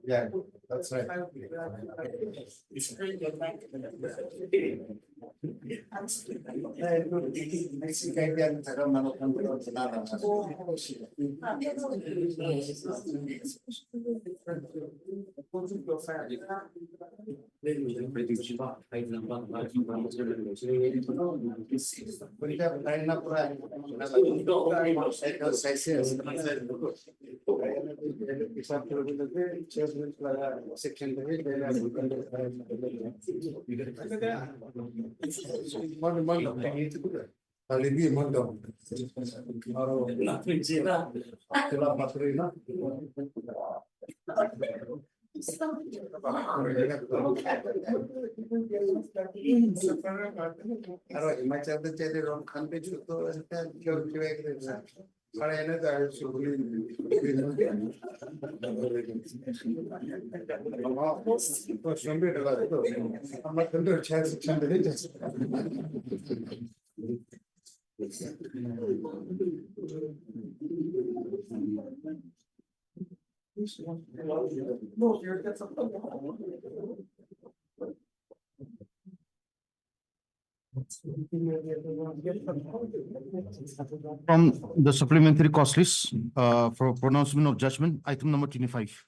Yeah, that's right. From the supplementary cost list for pronouncement of judgment, item number 25.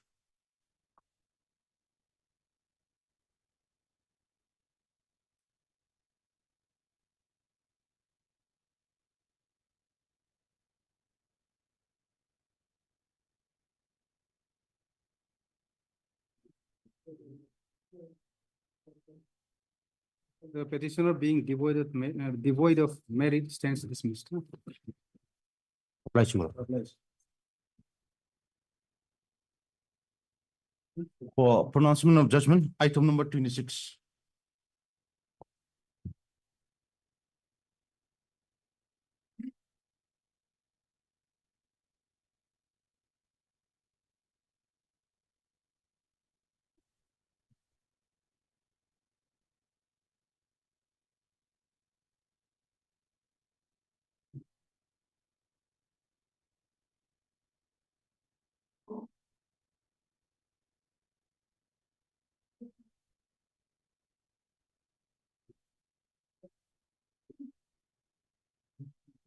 The petitioner being devoid of merit stands dismissed. Obliged, Your Honor. For pronouncement of judgment, item number 26.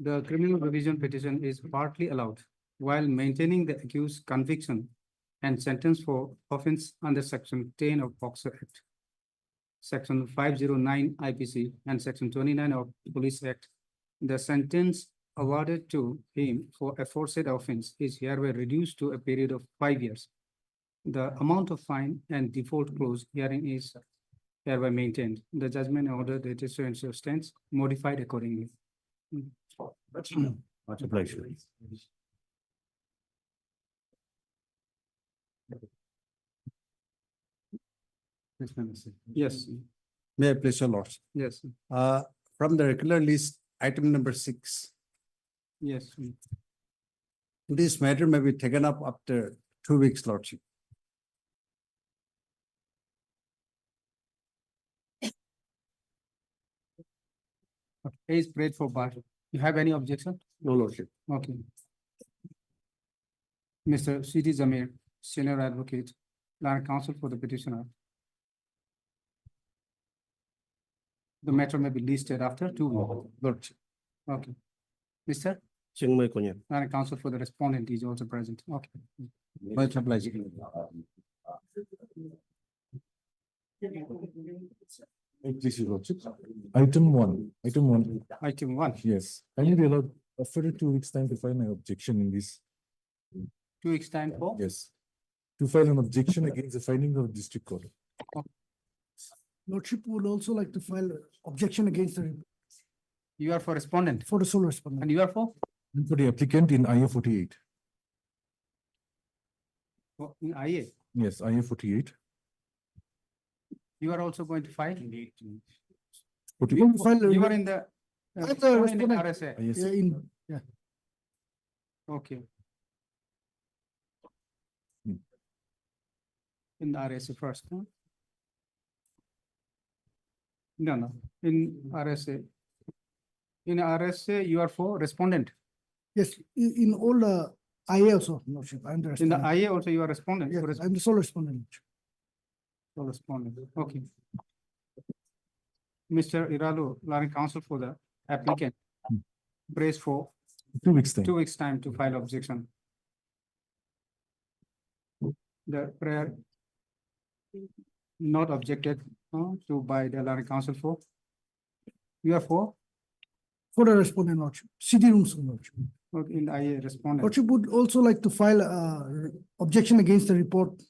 The criminal revision petition is partly allowed while maintaining the accused's conviction and sentence for offense under section 10 of POCSO Act, section 509 IPC and section 29 of Police Act. The sentence awarded to him for aforesaid offense is hereby reduced to a period of 5 years. The amount of fine and default clause herein is hereby maintained. The judgment order that is so stands modified accordingly. Much obliged. Yes, May I please your lords? yes, From the regular list, item number 6, yes. this matter may be taken up after 2 weeks, lordship. A is prayed for bar. You have any objection? No, lordship. Okay. Mr. C.D. Zamir, Senior Advocate, Land Counsel for the petitioner. The matter may be listed after 2 weeks. Lordship. Okay. Mr. Chiangmai Konyan. Land Counsel for the respondent is also present. Okay. Much obliged. Please, Your Lordship. Item 1, Item 1, yes. I may be allowed a further 2 weeks' time to file my objection in this, 2 weeks time for? yes. To file an objection against the finding of district court. Lordship would also like to file objection against the, You are for respondent for the sole respondent. and you are for? And for the applicant in IA 48. For IA. Yes, IA 48. You are also going to file? 48. File, You are in the. I'm the respondent in respondent. RSA. Yes, yeah, in, yeah, Okay. Hmm. In the RSA first, huh? No, in RSA. In RSA, you are for respondent. yes, in all the IA also, Lordship, I'm the In the respondent. IA also, you are respondent. Yes, for I'm the sole respondent. Lordship. respondent. Okay. Mr. Iralu, Land Counsel for the applicant. Hmm. Prays for 2 weeks' time. 2 weeks' time to file objection. The prayer not objected to by the Land Counsel for. You are for, For the respondent, Lordship, city rooms, Lordship. okay, in the IA respondent. Lordship would also like to file objection against the report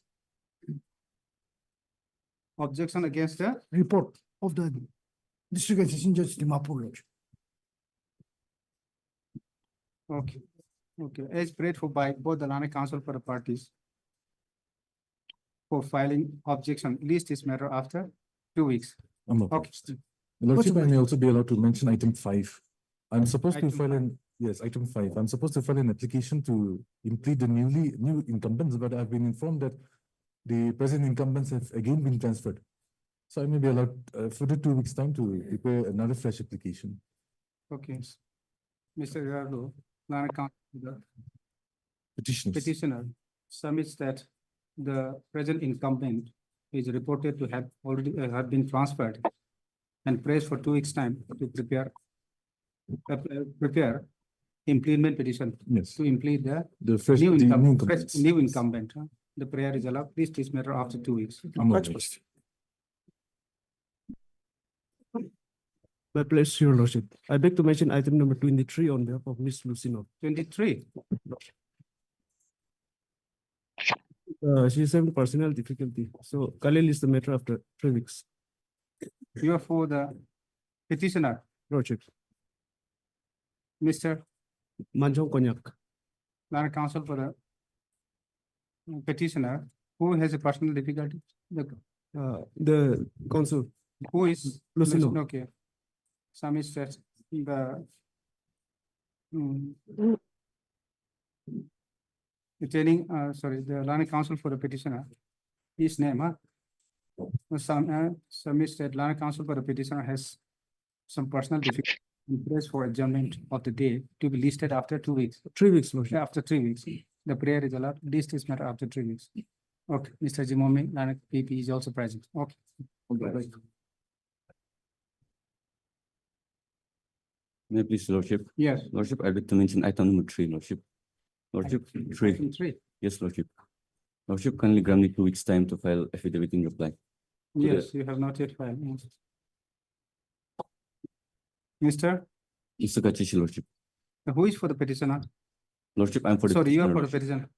Objection against the, of the district and session judge Dimapur, Lordship. okay, okay, as prayed for by both the Land Counsel for the parties. For filing objection, list this matter after 2 weeks. I'm Okay. opposed. Your Lordship, I may also be allowed to mention item 5. I'm supposed to Item file 5. an, yes, item 5. I'm supposed to file an application to implead the new incumbents, but I've been informed that the present incumbents have again been transferred. So I may be allowed further 2 weeks' time to prepare another fresh application. Okay. Mr. Iralu, Land Counsel, the Petitioners. petitioner submits that the present incumbent is reported to have already have been transferred and prays for 2 weeks' time to prepare impleadment petition Yes, to implead the the fresh, new the new incumbent, incumbents. new incumbent. The prayer is allowed. Please this matter after 2 weeks. I'm opposed. My pleasure, Your Lordship. I beg to mention item number 23 on behalf of Ms. Lucino. 23. She's having personal difficulty, so Khalil is the matter after 3 weeks. You are for the petitioner, Lordship, Mr. Manjong Konyak. Learned counsel for the petitioner, who has a personal difficulty? The council, Who is? Lucino. Okay. Some is that the retaining, sorry, the learned counsel for the petitioner, his name, some is that learned counsel for the petitioner has some personal difficulty and prays for adjournment of the day to be listed after 2 weeks. 3 weeks, Lordship. After 3 weeks, the prayer is allowed, list is matter after 3 weeks. Okay, Mr. Jimomi, Lanak PP is also present. Okay. May I please, Lordship? Yes. Lordship, I'd like to mention item number 3, Lordship. Lordship, 3. Item 3. Yes, Lordship. Lordship, kindly grant me 2 weeks' time to file affidavit in reply. Yes, you have not yet filed. Yes. Mr. Mr. Kachishi, Lordship. Who is for the petitioner? Lordship, I'm for the. Sorry, you are petitioner, for the Lordship. petitioner.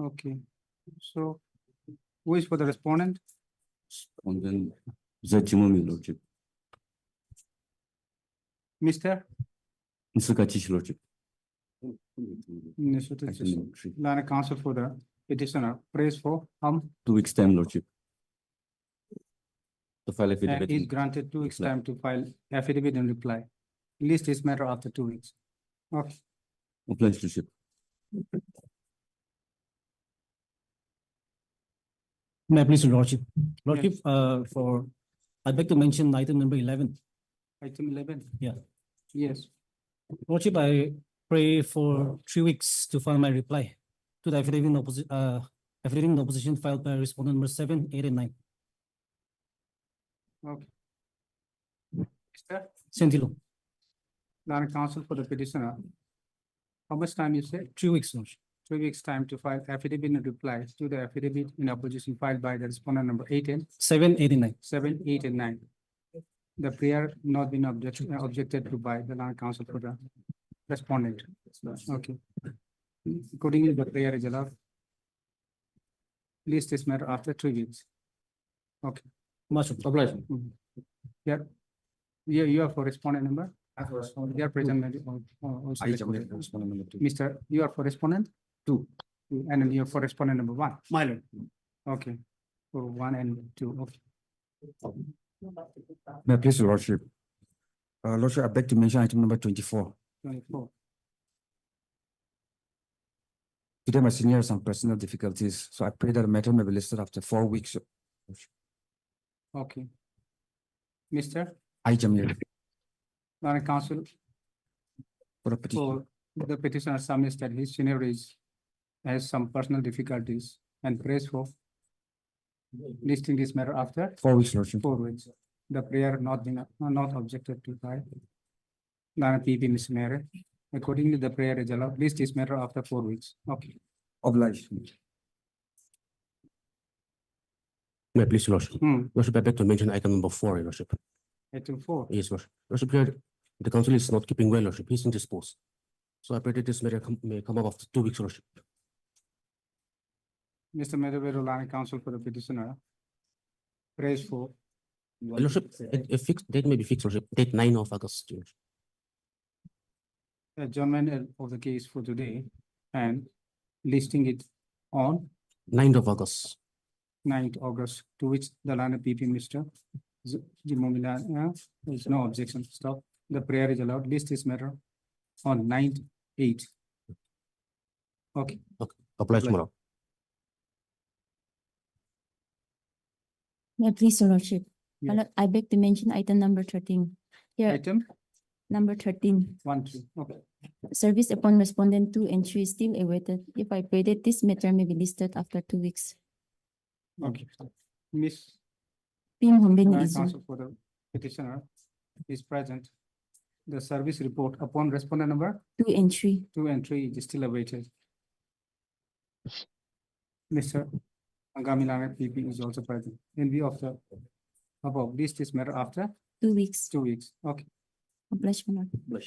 Okay, so who is for the respondent? And then Zajimomi, Lordship. Mr. Mr. Kachishi, Lordship. Mr. Number 3. Lana counsel for the petitioner, prays for 2 weeks' time, Lordship. To file and affidavit. is in- granted 2 weeks reply. time to file affidavit and reply. List is matter after 2 weeks. Okay, Obliged, Lordship. May I please, Your Lordship? Lordship, I'd like to mention item number 11. item 11. Yeah. Yes, Lordship, I pray for 3 weeks to file my reply to the affidavit in opposition filed by respondent number 7, 8, and 9. okay. Mr. Sentilo, Lana counsel for the petitioner. How much time you say? 3 weeks, Lordship. 3 weeks time to file affidavit and reply to the affidavit in opposition filed by the respondent number 8 and 7, 8, and 9. 7, 8, and 9. The prayer not been objected to by the land council for the respondent. Okay. Accordingly, the prayer is allowed. List this matter after 3 weeks. Okay. Much obliged. Yeah. You are for respondent number? You are present. Also recorded. Mr. You are for respondent? 2. And then you are for respondent number 1? My lord. Okay. For 1 and 2, okay. May I please, Your Lordship? Lordship, I'd like to mention item number 24. 24. Today, my senior has some personal difficulties, so I pray that the matter may be listed after 4 weeks. Okay. Mr. I, Jamil, Lana council for the petition. for the petitioner submits that his senior has some personal difficulties and prays for listing this matter after 4 weeks, Lordship. 4 weeks. The prayer not objected to by Lana PP, Mr. Mayor. Accordingly, the prayer is allowed. List this matter after 4 weeks. Okay. Obliged. May I please, Your Lordship? Hmm. Lordship, I beg to mention item number 4, Your Lordship. Item 4. Yes, Lordship. Lordship, here, the council is not keeping well, Lordship. He's indisposed. So I pray that this matter may come up after 2 weeks, Lordship. Mr. Medavero, Lana counsel for the petitioner prays for Lordship, a fixed date may be fixed, Lordship. Date 9 of August. Lordship. adjournment of the case for today and listing it on 9th of August. 9th August, to which the Lana PP Mr. Jimomila, there's no objection. Stop. The prayer is allowed. List this matter on 9th, 8th. Okay. Obliged, my lord. May I please, Your Lordship? Yes. I beg to mention item number 13. Here, Item number 13, 1, 2. Okay. service upon respondent 2 and 3 is still awaited. If I pray that this matter may be listed after 2 weeks. Okay. Miss Pim Hombin is, counsel for the petitioner is present. The service report upon respondent number 2 and 3. 2 and 3 is still awaited. Mr. Angamilana PP is also present. In view of the above, list this matter after 2 weeks. 2 weeks. Okay. Obliged, my lord.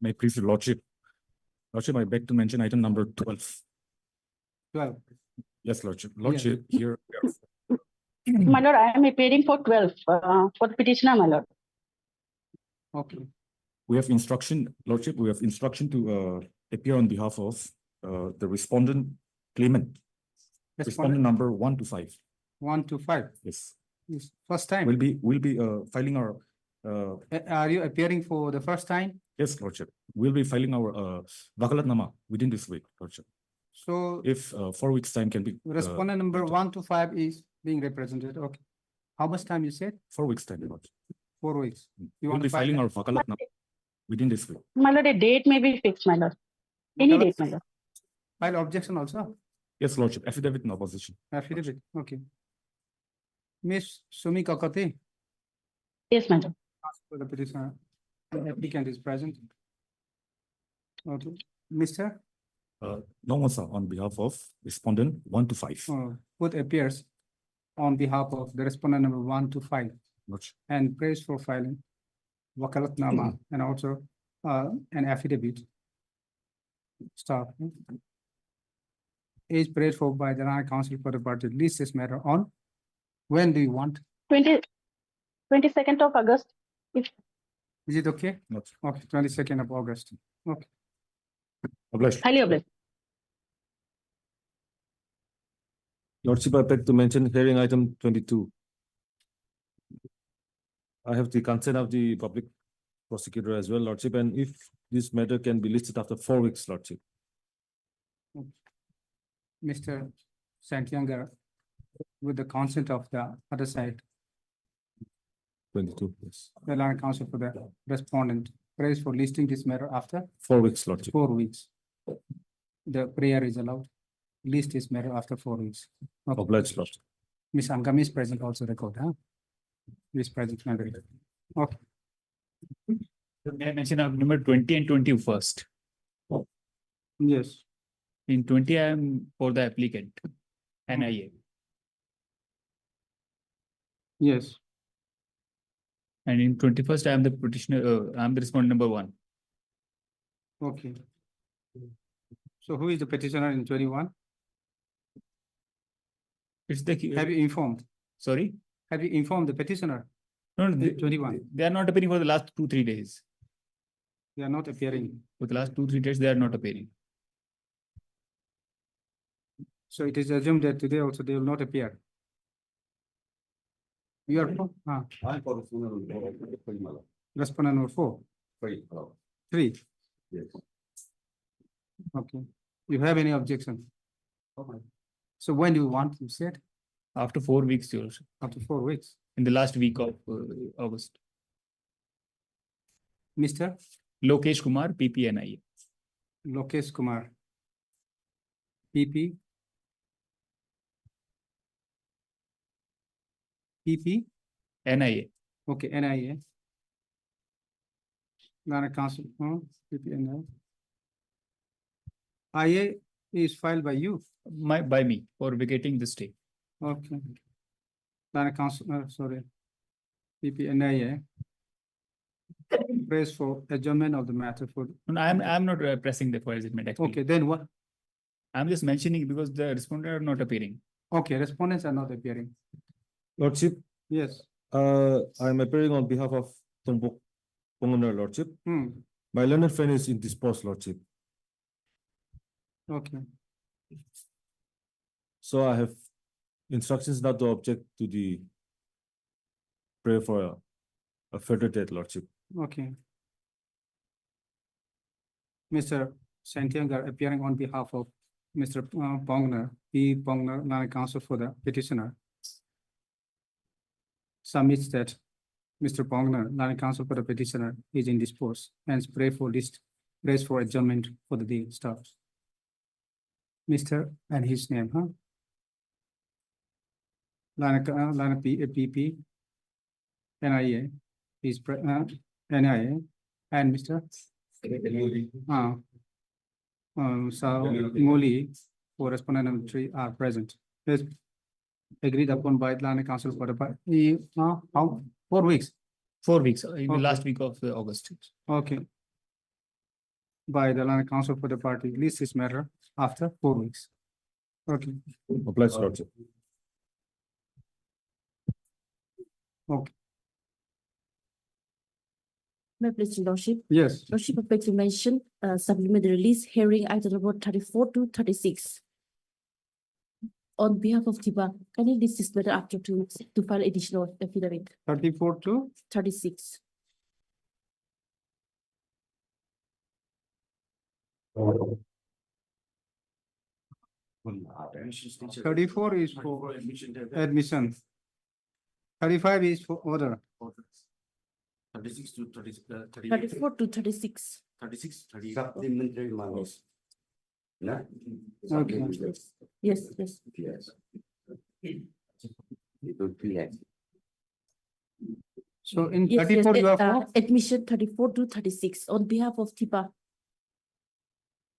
My previous lordship. Lordship, I beg to mention item number 12. 12. Yes, lordship. Lordship, here. My lord, I am appearing for 12, for the petitioner, my lord. Okay. We have instruction, lordship, we have instruction to appear on behalf of the respondent claimant. Respondent number 1 to 5. 1 to 5. Yes. Yes. First time. We'll be filing our Are you appearing for the first time? yes, lordship. We'll be filing our Vakalatnama within this week, lordship. So If 4 weeks time can be respondent number 1 to 5 is being represented. Okay. How much time you said? 4 weeks time, lordship. 4 weeks. You We'll want be to file filing that? our Vakalatnama within this week. My lord, a date may be fixed, my lord. Any Vakalat- date, my lord. File objection also? Yes, lordship. Affidavit in opposition. Affidavit, okay. Miss Sumi Kakate, Yes, my lord. ask for the petitioner. The applicant is present. Okay, Mr. Nongosa on behalf of respondent 1 to 5. Who appears on behalf of the respondent number 1 to 5 Lordship. and prays for filing Wakalatnama and also an affidavit. Stop. Is prayed for by the Nana Council for the party. List this matter on. When do you want? 22nd of August. Is it okay? Lordship. Okay, 22nd of August. Okay. Obliged. Highly obliged. Lordship, I beg to mention hearing item 22. I have the consent of the public prosecutor as well, Lordship, and if this matter can be listed after 4 weeks, Lordship. Mr. Santiago, with the consent of the other side, 22, yes. the land council for the respondent prays for listing this matter after 4 weeks, Lordship. 4 weeks. The prayer is allowed. List this matter after 4 weeks. Okay. Obliged, Lordship. Miss Angami is present also record, huh? Miss present. Okay, May I mention number 20 and 21st? yes, In 20, I am for the applicant, NIA. yes, And in 21st, I am the petitioner, I am the respondent number 1. okay. So who is the petitioner in 21? It's the, Have you informed? sorry? Have you informed the petitioner? No, no, The 21. They are not appearing for the last 2-3 days. They are not appearing. For the last 2-3 days, they are not appearing. So it is assumed that today also they will not appear. You are, respondent number 4, 3. Yes. Okay. You have any objection? So when do you want, you said, After 4 weeks, yours, after 4 weeks? in the last week of August. Mr. Lokesh Kumar, PPNIA. Lokesh Kumar. PP. PP, NIA. okay, NIA. Nana Council, PP, NIA. IA is filed by you, By me for vacating the stay. okay. Nana Council, sorry. PP, NIA. Praise for adjournment of the matter for, No, I'm not pressing the for adjournment actually. okay, then what? I'm just mentioning because the respondent are not appearing. Okay, respondents are not appearing. Lordship, Yes, I am appearing on behalf of Tombok Pongoner, Lordship. My learned friend is indisposed, Lordship. okay, So I have instructions not to object to the prayer for a further date, Lordship. okay. Mr. Santiago appearing on behalf of Mr. Pongner, P. Pongner, Nana Council for the petitioner. Submits that Mr. Pongner, Nana Council for the petitioner is indisposed and prays for adjournment for the day starts. Mr. and his name, huh? Lana PP, NIA, is NIA, and Mr. So Moli, for respondent number 3 are present. Yes. Agreed upon by Lana Council for the, how, 4 weeks? 4 weeks in the Okay. last week of August. Okay. by the land council for the party, list this matter after 4 weeks. Okay, Applies, Lordship. May I please, Your Lordship? yes, Lordship, I beg to mention, supplementary list hearing item number 34 to 36. On behalf of TIPA, can you list this matter after 2 weeks to file additional affidavit? 34 to 36. Thirty-four is for admission. 35 is for order. 36 to 30. 34 to 36. 36, 30. Supplementary monies. No? Okay. Yes, yes. Yes. It would be like. So in Yes, 34 you are for? admission 34 to 36 on behalf of TIPA.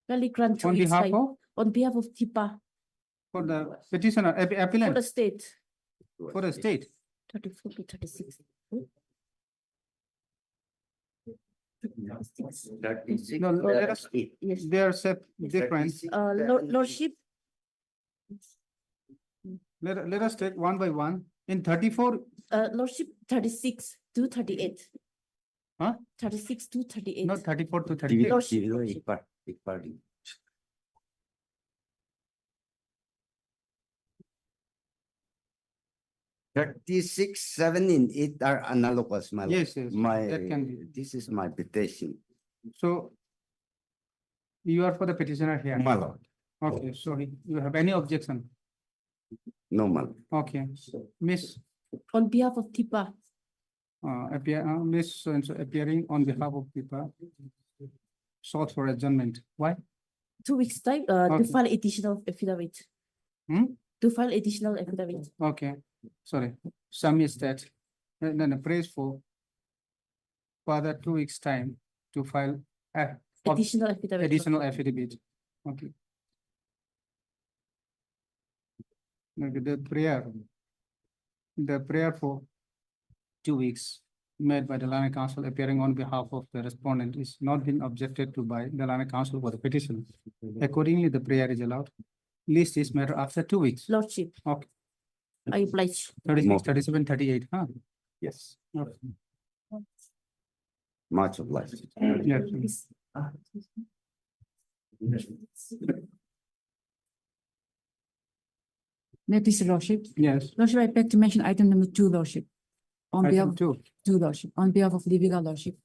Kindly grant 2 On weeks behalf time. of, On behalf of TIPA for the petitioner, for the appellant, state. for the state. 34 to 36. No, let us, Yes. they are set different. Lordship, Let us take one by one. In 34, Lordship 36 to 38. Huh? 36 to 38. not 34 to 38. Lordship. Party. 36, 7 and 8 are analogous, my lord. Yes, yes, My, that can be. this is my petition, So you are for the petitioner here. my lord, Okay, so you have any objection? no, my lord. Okay, Miss, On behalf of TIPA, Miss so-and-so appearing on behalf of people. Sought for adjournment. Why? 2 weeks time, to Okay. file additional affidavit. Hmm? To file additional affidavit. Okay, sorry, some is that, and then a praise for further 2 weeks' time to file Additional affidavit. additional affidavit. Okay. Okay, the prayer for 2 weeks made by the land council appearing on behalf of the respondent is not been objected to by the land council for the petition. Accordingly, the prayer is allowed. List this matter after 2 weeks. Lordship. Okay. I oblige. 36, 37, 38, huh? Yes. Okay. Much obliged. Yes. May I please, Your Lordship? Yes. Lordship, I beg to mention item number 2, Lordship. On behalf Item of 2. 2, Lordship, on behalf of Liviga, Lordship.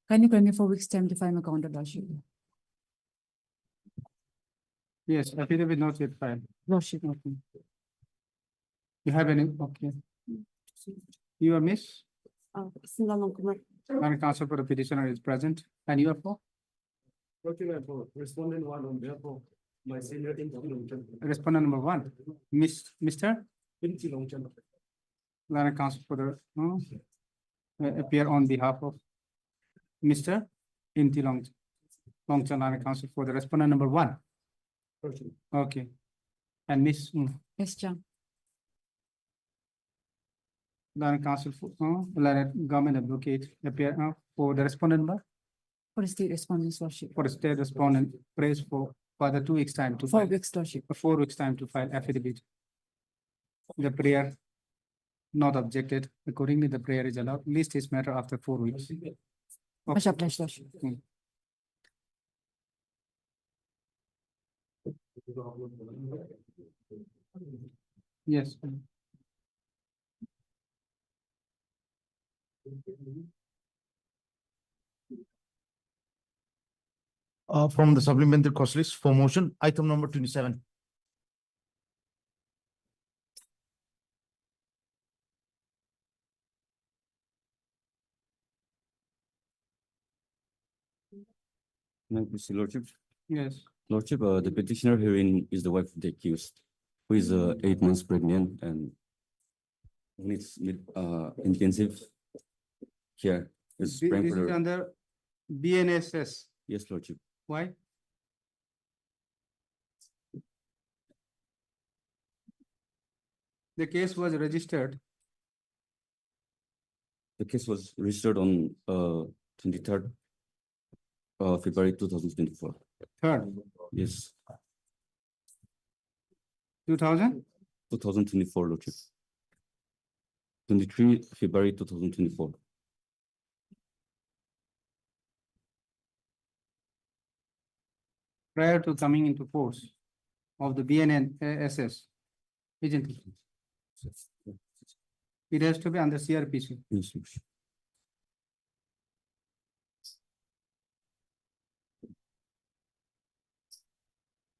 Kindly grant me 4 weeks time to file my counter, Lordship. Yes, affidavit not yet filed. Lordship. Okay. You have any? Okay. You are Miss? Land council for the petitioner is present, and you are for? Respondent one on behalf of my senior Respondent number 1, Mr. Land council for the appear on behalf of Mr. Inti Longchan Land council for the respondent number 1. Okay. And Miss Yes, John. Land council for government advocate appear for the respondent number For the state respondents, Lordship. for the state respondent praise for further 2 weeks time to 4 file weeks, Lordship. 4 weeks time to file affidavit. The prayer not objected. Accordingly, the prayer is allowed. List this matter after 4 weeks. Much obliged, Lordship. Yes. From the supplementary cost list for motion, item number 27. May I proceed, Lordship? Yes. Lordship, the petitioner herein is the wife of the accused, who is 8 months pregnant and needs intensive care. Is This praying is for her. under BNSS. Yes, Lordship. Why? The case was registered. The case was registered on 23rd February 2024. Third, Yes, 2000, 2024, Lordship. 23 February 2024. prior to coming into force of the BNNSS, isn't it? It has to be under CRPC. Yes, Lordship.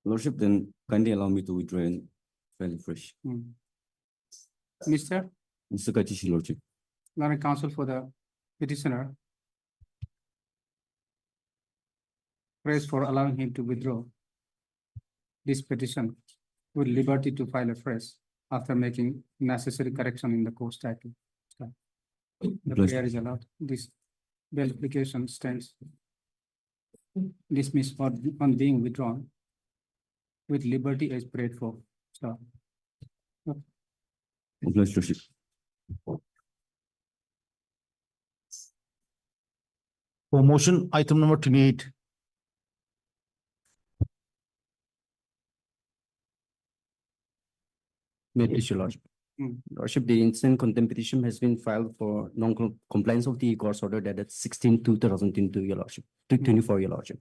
Lordship, then kindly allow me to withdraw and file fresh. Mr. Mr. Kaitishi, Lordship. Learned counsel for the petitioner. Praise for allowing him to withdraw this petition with liberty to file afresh after making necessary correction in the court statute. The prayer is allowed. This bail application stands dismissed on being withdrawn with liberty as prayed for. So, Obliged, Lordship. For motion, item number 28. May it please your Lordship. Hmm. Lordship, the instant contempt petition has been filed for non-compliance of the court's order dated 16/2/2022, your Lordship, 24, your Lordship.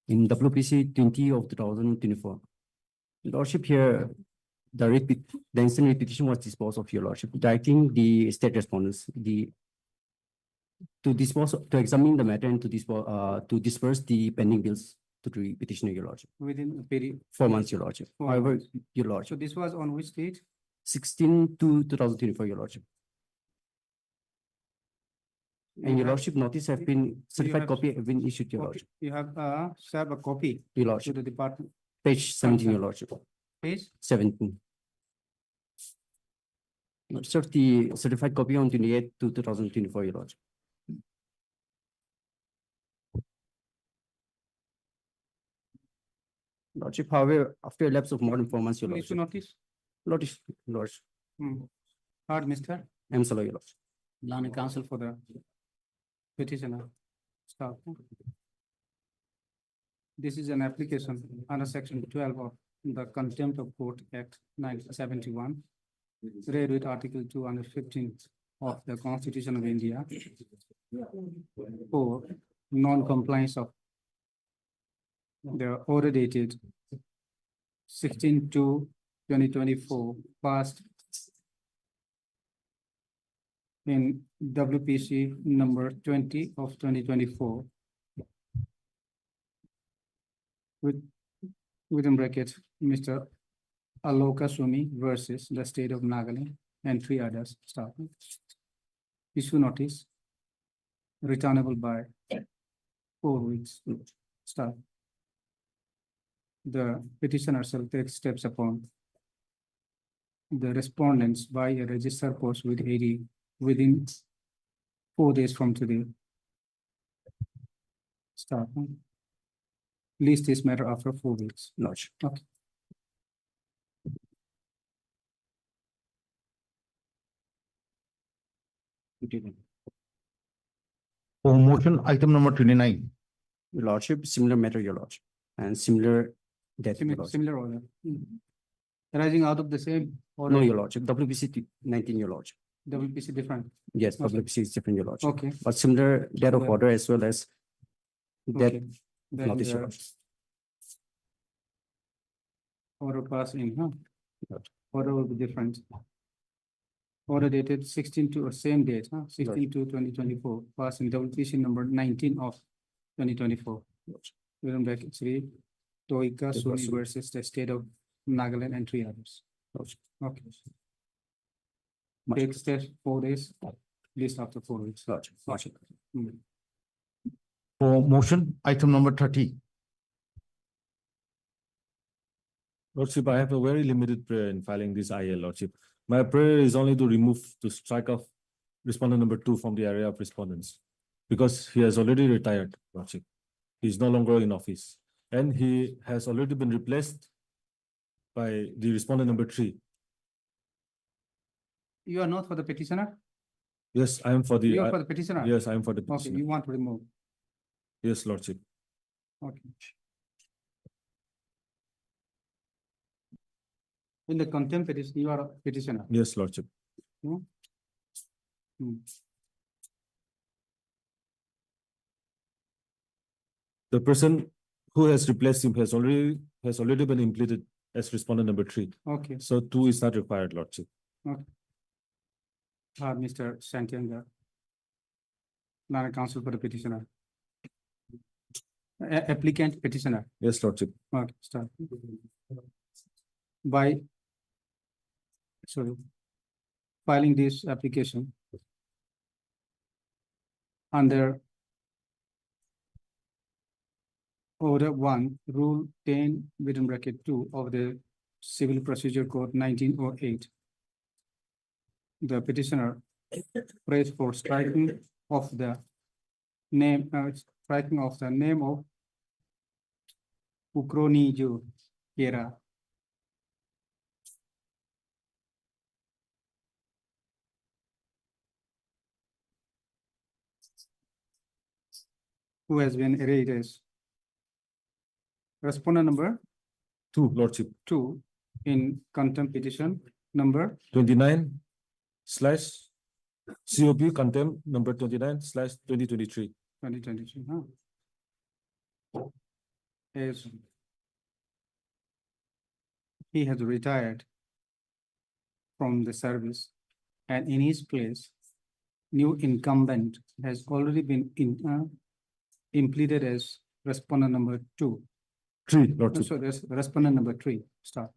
In WPC 20 of 2024. Lordship, here, the instant petition was disposed of, your Lordship, directing the state respondents, to examine the matter and to disperse the pending bills to the petitioner, your Lordship. within a period. 4 months, your Lordship. 4 However, months. your So Lordship, this was on which date? 16/2/2024, your Lordship. And your have- Lordship, notice have been, certified have- copy have been issued, your copy- Lordship. You have served a copy Your to Lordship, the department, page 17, your Lordship, page 17. Sir, the certified copy on 28/2/2024, your Lordship. Lordship, however, after a lapse of more than 4 months, your Who issue Lordship. notice? Lordship, Heard, Mr. I'm sorry, your Lordship. Learned counsel for the petitioner. Stop. This is an application under section 12 of the Contempt of Court Act 1971, read with Article 215 of the Constitution of India for non-compliance of the order dated 16/2/2024 passed in WPC number 20 of 2024 within bracket, Mr. Aloka Sumi versus the state of Nagaland and 3 others. Stop. Issue notice returnable by 4 weeks. Stop. The petitioner shall take steps upon the respondents by a registered post with AD within 4 days from today. Stop. List this matter after 4 weeks. Lordship. Okay. For motion, item number 29. Your Lordship, similar matter, your Lordship, and similar death, your Similar, Lordship. similar order. Arising out of the same order. No, your Lordship, WPC 19, your Lordship. WPC different. Yes, Okay. WPC is different, your Lordship. Okay. But similar death of Yeah. order as well as death Okay. Then notice, your the Lordship. order pass in, huh? Order will be different. Order dated 16 to, or same date, huh? 16/2/2024, pass in WPC number 19 of 2024. Within bracket 3, Toika Suni versus the state of Nagaland and 3 others. Okay. Take steps 4 days, list after 4 weeks. Lordship. Mm. For motion, item number 30. Lordship, I have a very limited prayer in filing this IL, Lordship. My prayer is only to strike off respondent number 2 from the area of respondents. Because he has already retired, Lordship. He is no longer in office. And he has already been replaced by the respondent number 3. You are not for the petitioner? Yes, I am for the. You are for the petitioner? Yes, I am for the Okay, petitioner. you want to remove. Yes, Lordship. Okay. In the contempt petition, you are a petitioner. Yes, Lordship. Hmm? Hmm. The person who has replaced him has already been implemented as respondent number 3. Okay, So 2 is not required, Lordship. Mr. Santiago. Not a counsel for the petitioner. Applicant petitioner. Yes, Lordship. Okay, start. By filing this application under Order 1, Rule 10 within bracket 2 of the Civil Procedure Code 1908. The petitioner prays for striking of the name of Ukronijo Kera. Who has been arraigned as respondent number 2, Lordship. 2 in contempt petition number 29 slash COP contempt number 29 slash 2023. 2023. As he has retired from the service, and in his place, new incumbent has already been impleaded as respondent number 2. 3, Lordship. So there's respondent number 3. Start.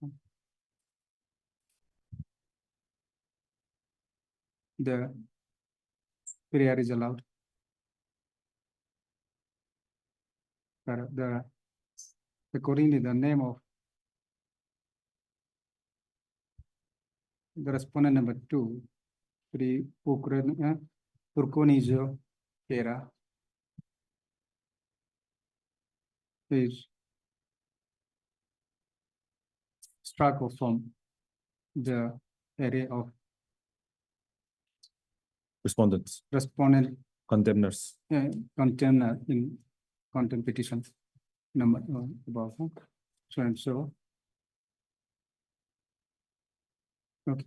The prayer is allowed. Accordingly, the name of the respondent number 2, the Purkonizo Kera, is struck off from the array of Respondents, respondent contemners. container in contempt petition number above. So and so. Okay.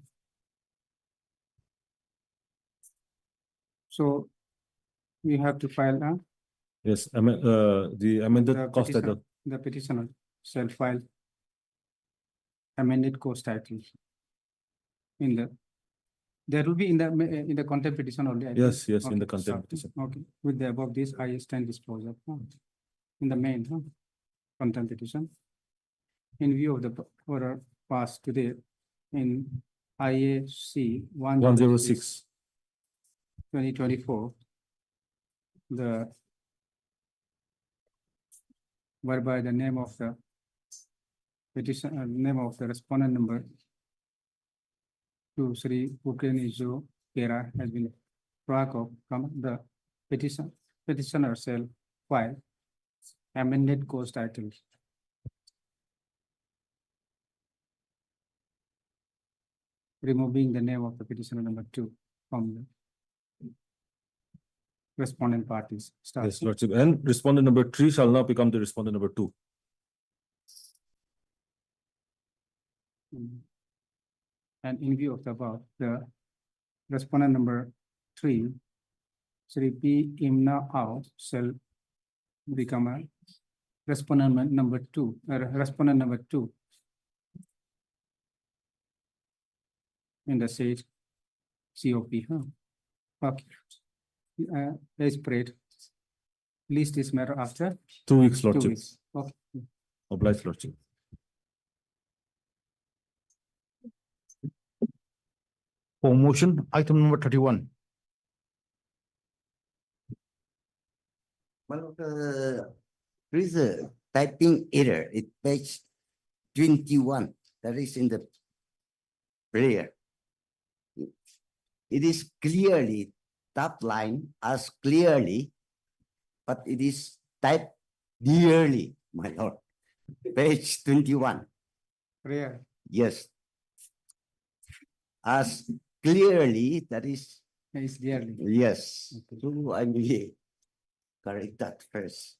So we have to file Yes, the amended the cost title. the petitioner shall file amended cost title in the, there will be in the contempt petition only. I think. Yes, yes, in Okay, the contempt so, petition. Okay, with the above this, I stand disclosure in the main contempt petition. In view of the order passed today in IAC 106. 2024, the whereby the name of the petition, name of the respondent number 2, Sri Ukrenizo Kera, has been track of the petitioner shall file amended course title. Removing the name of the petitioner number 2 from the respondent parties. Start. Yes, Lordship. And respondent number 3 shall now become the respondent number 2. And in view of the above, the respondent number 3, Sri P. Imna Ao, shall become a respondent number 2, respondent number 2 in the said COP. Okay. As prayed, list this matter after 2 weeks, 2 Lordship. weeks. Okay. Obliged, Lordship. For motion, item number 31. Well, there is a typing error. It page 21. That is in the prayer. It is clearly top line as clearly, but it is typed dearly, my lord. Page 21. Prayer. Yes. As clearly, that is, Is dearly. yes. Okay. So I will correct that first.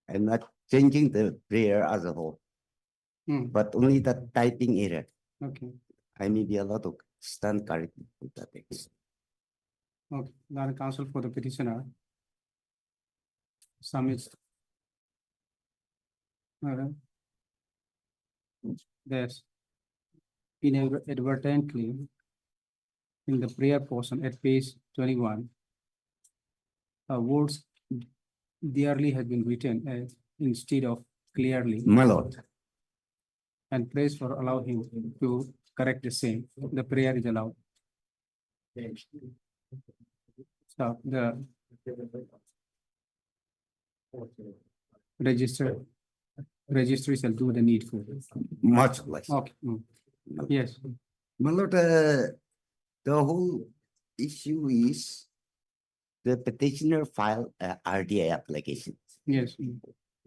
I'm not changing the prayer as a whole, Hmm, but only the typing error. okay, I may be allowed to stand corrected with the text. okay. Now the counsel for the petitioner submits that inadvertently in the prayer portion at page 21, words dearly has been written as instead of clearly, My lord, and prays for allow him to correct the same. The prayer is allowed. So the registry shall do the needful. much less. Okay, yes, My lord, the whole issue is the petitioner filed a RDI application. yes,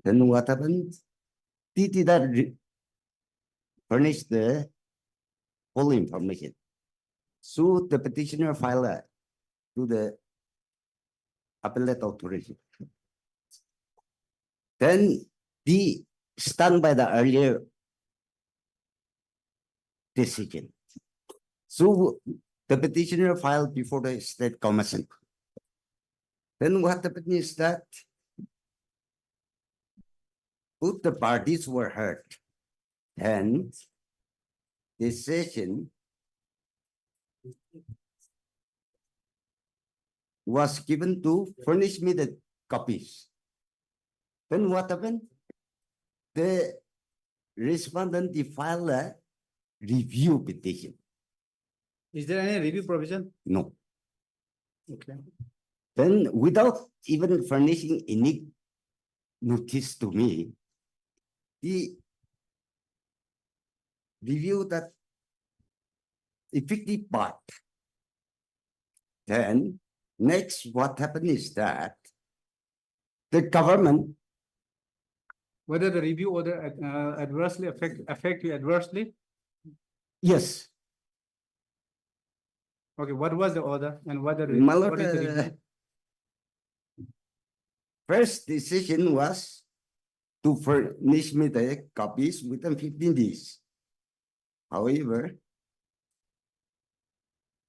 Then what happened? Did that furnish the whole information? So the petitioner filed to the appellate authority. Then the stand by the earlier decision. So the petitioner filed before the state commission. Then what happened is that both the parties were heard, and decision was given to furnish me the copies. Then what happened? The respondent filed a review petition. is there any review provision? No. Okay, Then without even furnishing any notice to me, he reviewed that effective part. Then next what happened is that the government, whether the review order adversely affect you adversely? yes, Okay, what was the order and what the my lord, what is the review? first decision was to furnish me the copies within 15 days. However,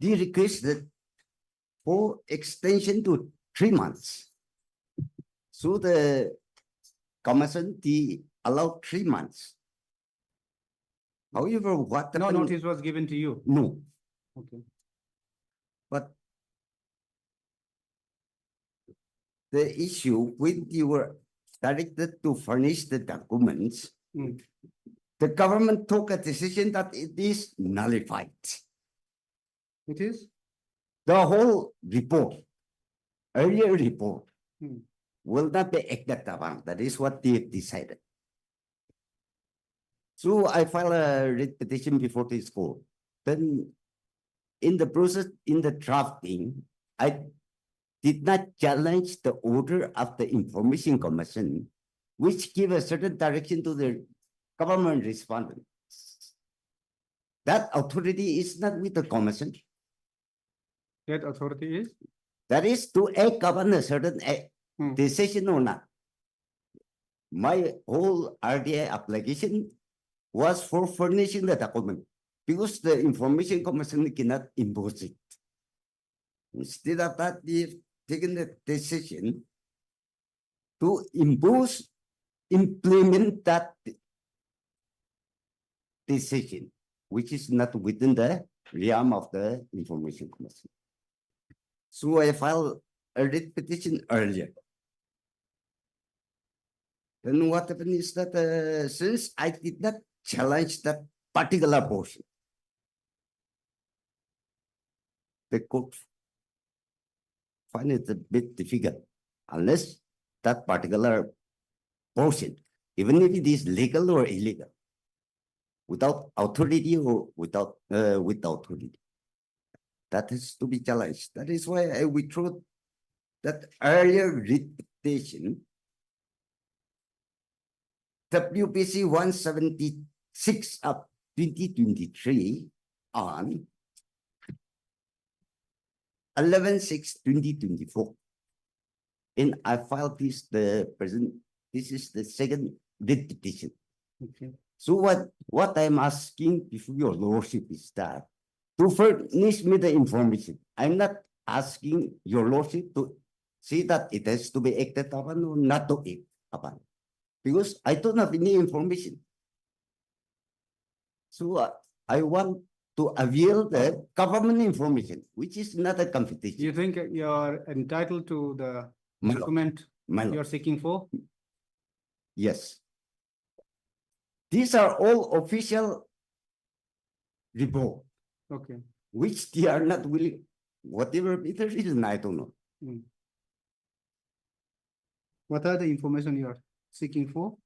they requested for extension to 3 months. So the commission, they allowed 3 months. However, what No happened? notice was given to you. No, Okay, but the issue when you were directed to furnish the documents, the government took a decision that it is nullified. it is? The whole report, earlier report, Hmm. will not be acted upon. That is what they decided. So I filed a writ petition before this court. Then in the process, in the drafting, I did not challenge the order of the Information Commission, which give a certain direction to the government respondent. That authority is not with the commission. That authority is? That is to act upon a certain decision or not. My whole RDI application was for furnishing the document because the Information Commission cannot impose it. Instead of that, they've taken the decision to implement that decision, which is not within the realm of the Information Commission. So I filed a writ petition earlier. Then what happened is that since I did not challenge that particular portion, the court find it a bit difficult unless that particular portion, even if it is legal or illegal, without authority or without with authority, that is to be challenged. That is why I withdrew that earlier writ petition, WPC 176 of 2023 on 11/6/2024. And I filed this the present This is the second writ petition. Okay. So what I'm asking before your lordship is that to furnish me the information. I'm not asking your lordship to see that it has to be acted upon or not to act upon, because I don't have any information. So I want to avail the government information, which is not a competition. You think you're entitled to the My lord, document my lord. you're seeking for? Yes. These are all official report, Okay. which they are not willing, whatever be the reason, I don't know. What are the information you are seeking for?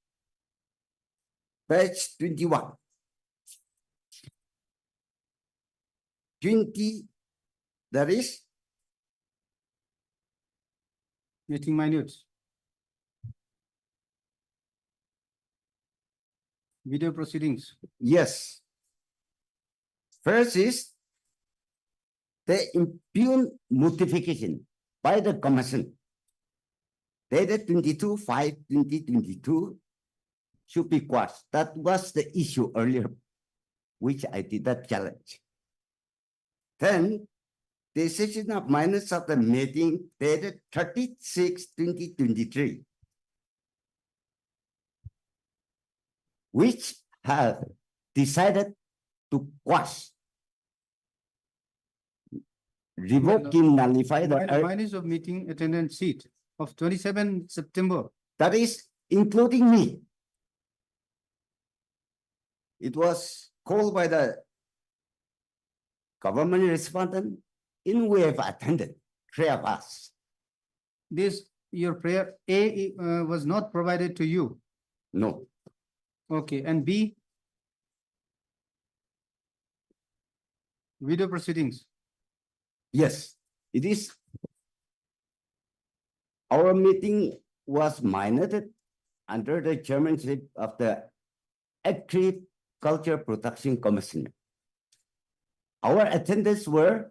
Page 21. 20, that is Meeting minutes. Video proceedings. yes. First is the impugn notification by the commission dated 22/5/2022 should be quashed. That was the issue earlier, which I did not challenge. Then decision of minutes of the meeting dated 30/6/2023, which have decided to quash, revoke, nullify the Minutes of meeting attendance sheet of 27 September. that is including me. It was called by the government respondent, in we have attended, three of us. This, your prayer A was not provided to you. No, Okay, and B? Video proceedings. yes, it is. Our meeting was minuted under the chairmanship of the Agriculture Production Commission. Our attendance were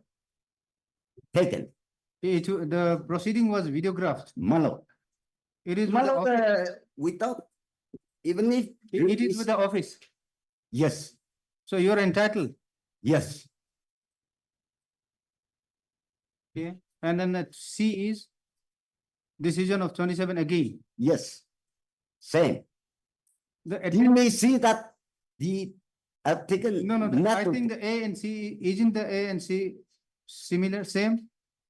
taken. The proceeding was videographed. Malo. It is with the Malo, office. without, even if. It is with the office. Yes, So you're entitled. yes, Okay, and then the C is decision of 27 again. yes, same. The You may see that the have taken. No, not I to- think the A and C, isn't the A and C similar, same?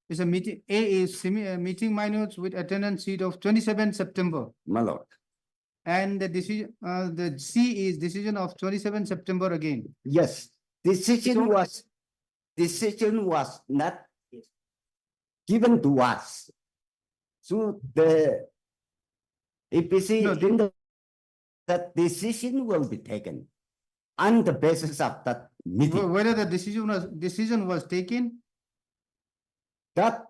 It's a meeting, A is meeting minutes with attendance sheet of 27 September. My lord, And the decision, the C is decision of 27 September again. yes, decision only- was not given to us. So the APC, No, then that decision will be taken on the basis of that meeting. Whether the decision was taken, That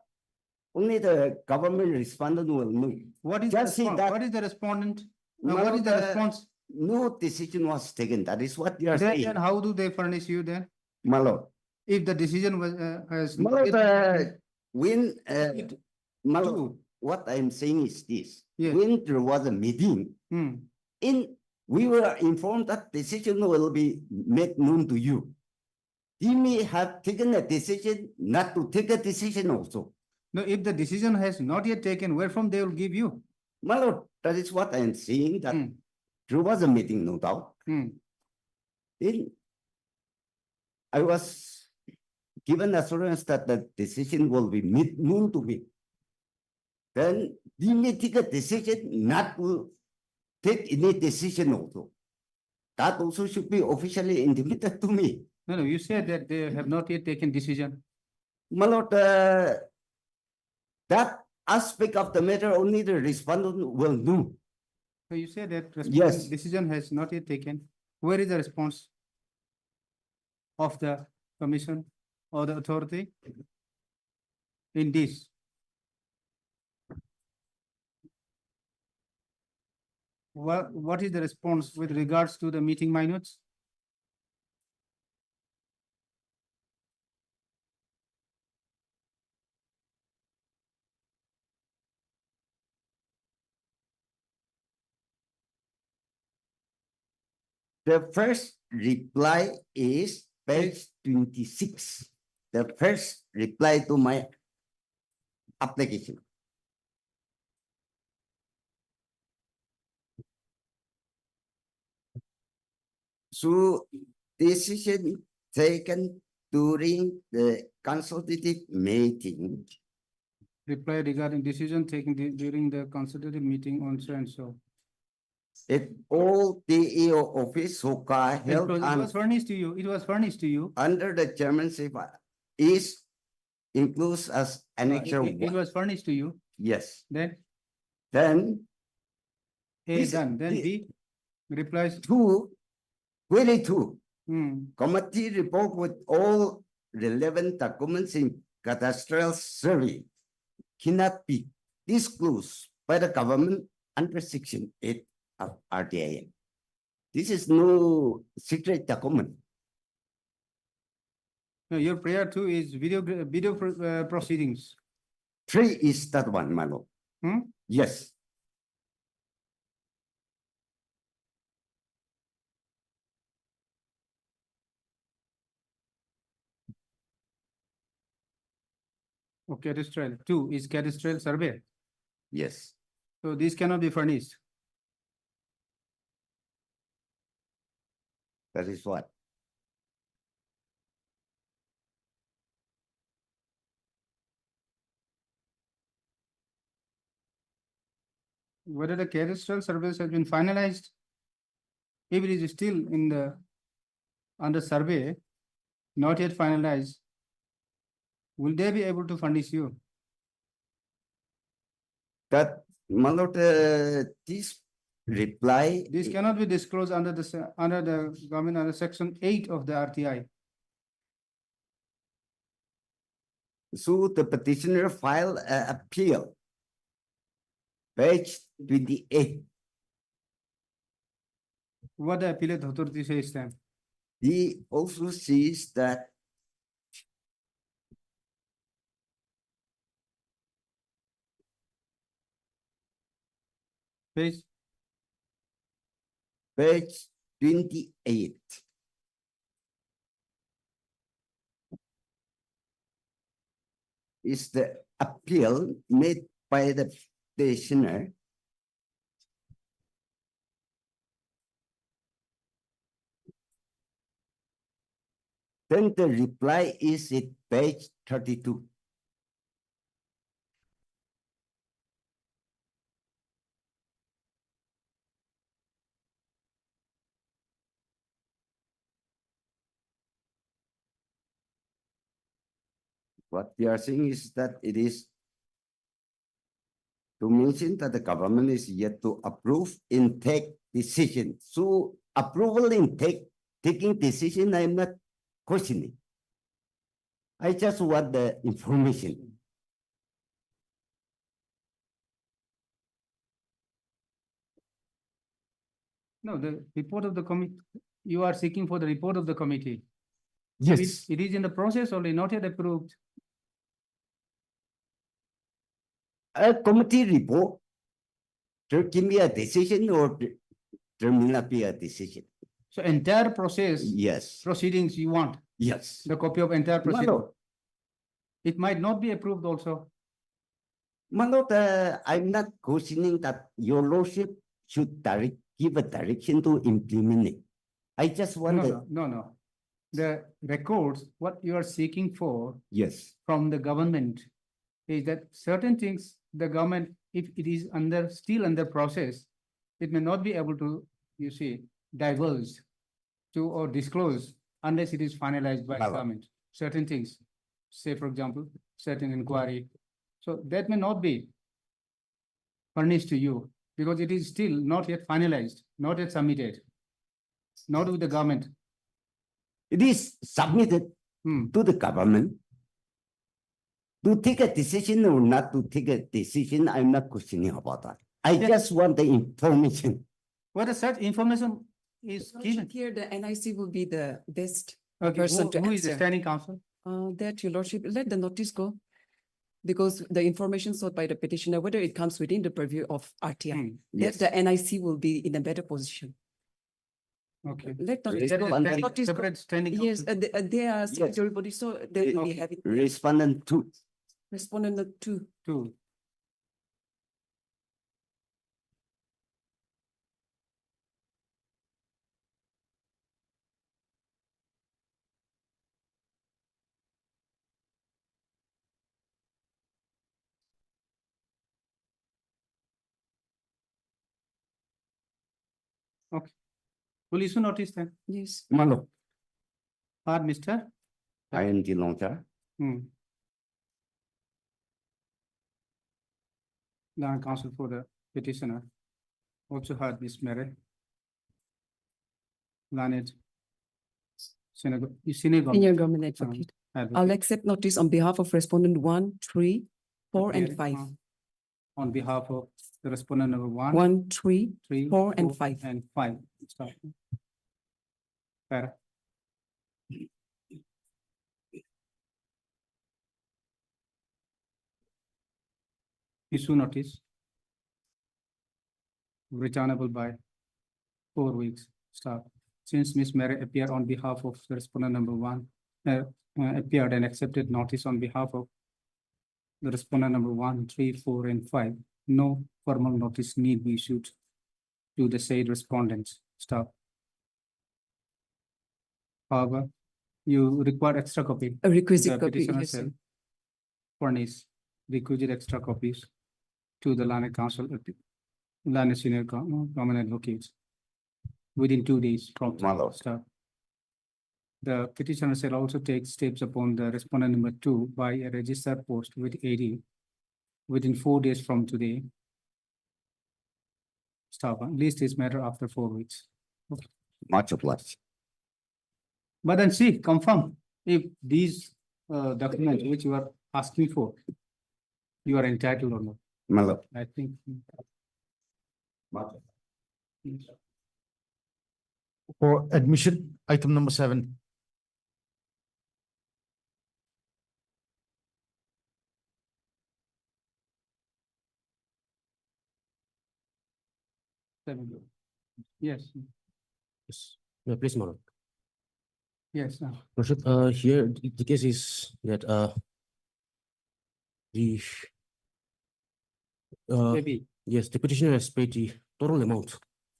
only the government respondent will know. what is the Just see response? that- What is the respondent? No, What is the the- response? No decision was taken. That is what you are Then saying, how do they furnish you then? my lord. If the decision was, has. My lord, when, It- my lord, Two. what I'm saying is this. Yes. When there was a meeting, Hmm. we were informed that decision will be made known to you. You may have taken a decision not to take a decision also. No, if the decision has not yet taken, where from they will give you? My lord, that is what I am saying, that Hmm. there was a meeting, no doubt. Hmm. Then I was given assurance that the decision will be made known to me. Then you may take a decision not to take any decision also. That also should be officially intimated to me. No, you said that they have not yet taken decision. My lord, that aspect of the matter only the respondent will know. So you said that Yes. decision has not yet taken. Where is the response of the commission or the authority in this? What is the response with regards to the meeting minutes? The first reply is page 26. The first reply to my application. So decision taken during the consultative meeting. Reply regarding decision taken during the consultative meeting on so and so. If all DEO office so It held was furnished to you, it was furnished to you. under the chairmanship is includes as annexure It one. was furnished to you, Yes, then then A This- done, then this- B replies, two, query two, hmm, committee report with all relevant documents in cadastral survey cannot be disclosed by the government under section 8 of RTI. This is no secret document. no, your prayer two is video proceedings. 3 is that one, my lord. Hmm? Yes. Okay, cadastral, two is cadastral survey. Yes. So these cannot be furnished. That is what. Whether the cadastral surveys has been finalized. If it is still in the, under survey, not yet finalized, will they be able to furnish you? That, my lord, this reply. This cannot be disclosed under under the government, under section 8 of the RTI. So the petitioner filed an appeal. Page 28. What the appellate authority says then? He also sees that Page, page 28. Is the appeal made by the petitioner. Then the reply is at page 32. What we are saying is that it is to mention that the government is yet to approve and take decision. So approval in taking decision, I'm not questioning. I just want the information. no, the report of the committee, you are seeking for the report of the committee. Yes. It is in the process only, not yet approved. A committee report, there can be a decision or there may not be a decision. So entire process, Yes, proceedings you want, yes. the copy of entire My proceeding. lord, It might not be approved also. my lord, I'm not questioning that your lordship should give a direction to implement it. I just want No, the, no. The records, what you are seeking for yes, from the government is that certain things, the government, if it is still under process, it may not be able to, you see, divulge to or disclose unless it is finalized by the Bravo. government. Certain things, say for example, certain inquiry. So that may not be furnished to you because it is still not yet finalized, not yet submitted, not with the government. it is submitted to the government. To take a decision or not to take a decision, I'm not questioning about that. I just want the information. Whether such information is given. Here, the NIC will be the best Okay, person to who is the answer. standing counsel? That your lordship, let the notice go. Because the information sought by the petitioner, whether it comes within the purview of RTI, that Yes. the NIC will be in a better position. Okay. Let There notice is go. one Let thing- notice go. Separate standing. Yes, they are statutory bodies, so they Okay. have it. Respondent two, Respondent two. Two. Okay. Will issue notice then? Yes. Malo, Or Mr. INT Longcha, Land counsel for the petitioner. Also heard Miss Mary. Learned. Senior Senior government um, advocate. advocate. I'll accept notice on behalf of respondent 1, 3, 4, and Appearing, 5. On behalf of the respondent number 1, 1, 3, 3, 4, and 5. And 5. Stop. Para. Issue notice. Returnable by 4 weeks. Stop. Since Miss Mary appeared on behalf of the respondent number 1, appeared and accepted notice on behalf of the respondent number 1, 3, 4, and 5, no formal notice need be issued to the said respondents. Stop. However, you require extra copy. A requisite The copy, petitioner yes, shall sir. furnish requisite extra copies to the land council, land senior government advocates within 2 days from Malo. start. The petitioner shall also take steps upon the respondent number 2 by a registered post with AD within 4 days from today. Stop. List is matter after 4 weeks. much obliged. But then see, confirm if these documents which you are asking for, you are entitled or not. Malo. I think. For admission, item number 7. Yes, Yes. Yeah, please, Madam. yes. Worship, here, the case is that, the, Maybe. yes, the petitioner has paid the total amount.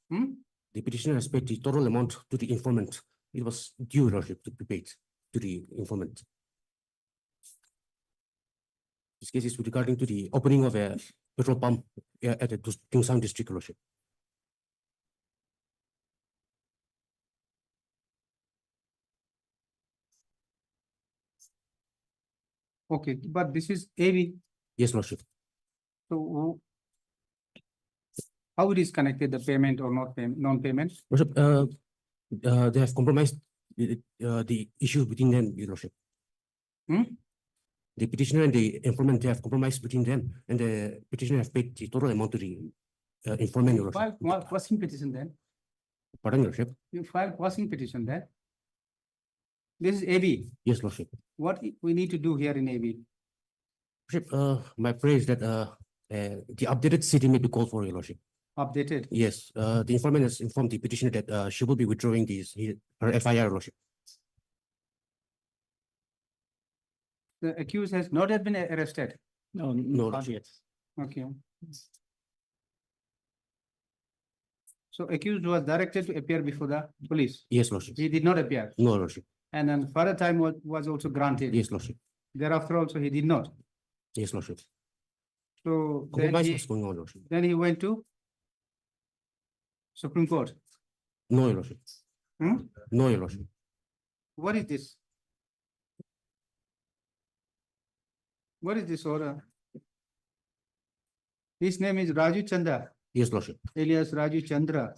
Hmm? The petitioner has paid the total amount to the informant. It was due, Your Lordship, to be paid to the informant. This case is regarding to the opening of a petrol pump at the Tungsang district, Your Lordship. Okay, but this is AV. Yes, Lordship. So how it is connected, the payment or not payment, non-payment? Lordship, they have compromised the issue between them, Your Lordship. Hmm? The petitioner and the informant, they have compromised between them, and the petitioner have paid the total amount to the informant, Your Lordship. File crossing petition then. Pardon, Your Lordship? You file crossing petition then. This is AB. Yes, Lordship. What we need to do here in AB? Lordship, my prayer is that the updated city may be called for, Your Lordship. Updated. Yes, the informant has informed the petitioner that she will be withdrawing her FIR, Your Lordship. The accused has not yet been arrested. No, not yet. Okay. So accused was directed to appear before the police. Yes, Lordship. He did not appear. No, Lordship. And then further time was also granted. Yes, Lordship. Thereafter also he did not. Yes, Lordship. So then Compromise he, was going on, Lordship. then he went to Supreme Court. No, Your Lordship. Hmm? No, Your Lordship. What is this? What is this order? His name is Raju Chanda, Yes, Lordship. alias Raju Chandra,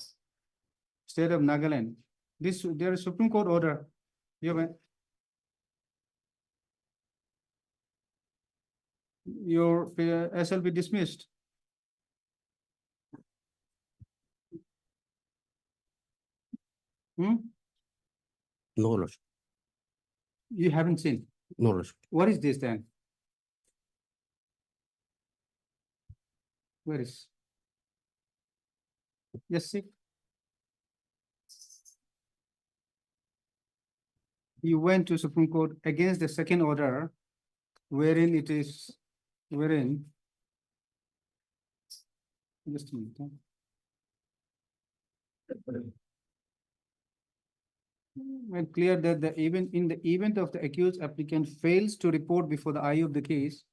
state of Nagaland. There is Supreme Court order. Your SLB dismissed. Hmm? No, Lordship. You haven't seen. No, Lordship. What is this then? Where is? Yes, see. you went to Supreme Court against the second order, wherein it is, wherein. Just a minute. Made clear that in the event of the accused applicant fails to report before the eye of the case,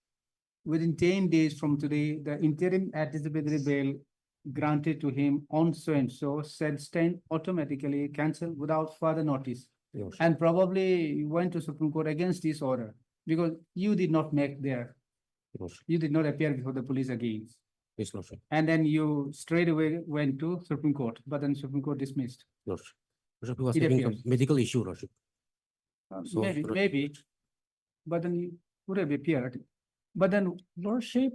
within 10 days from today, the interim anticipatory bail granted to him on so and so said stand automatically cancelled without further notice. Yes. And probably you went to Supreme Court against this order because you did not make there, Yes. you did not appear before the police again. Yes, Lordship. And then you straight away went to Supreme Court, but then Supreme Court dismissed. Lordship. Lordship, he was It having some appears. medical issue, Lordship. So, Maybe, but then you would have appeared. But then, Lordship,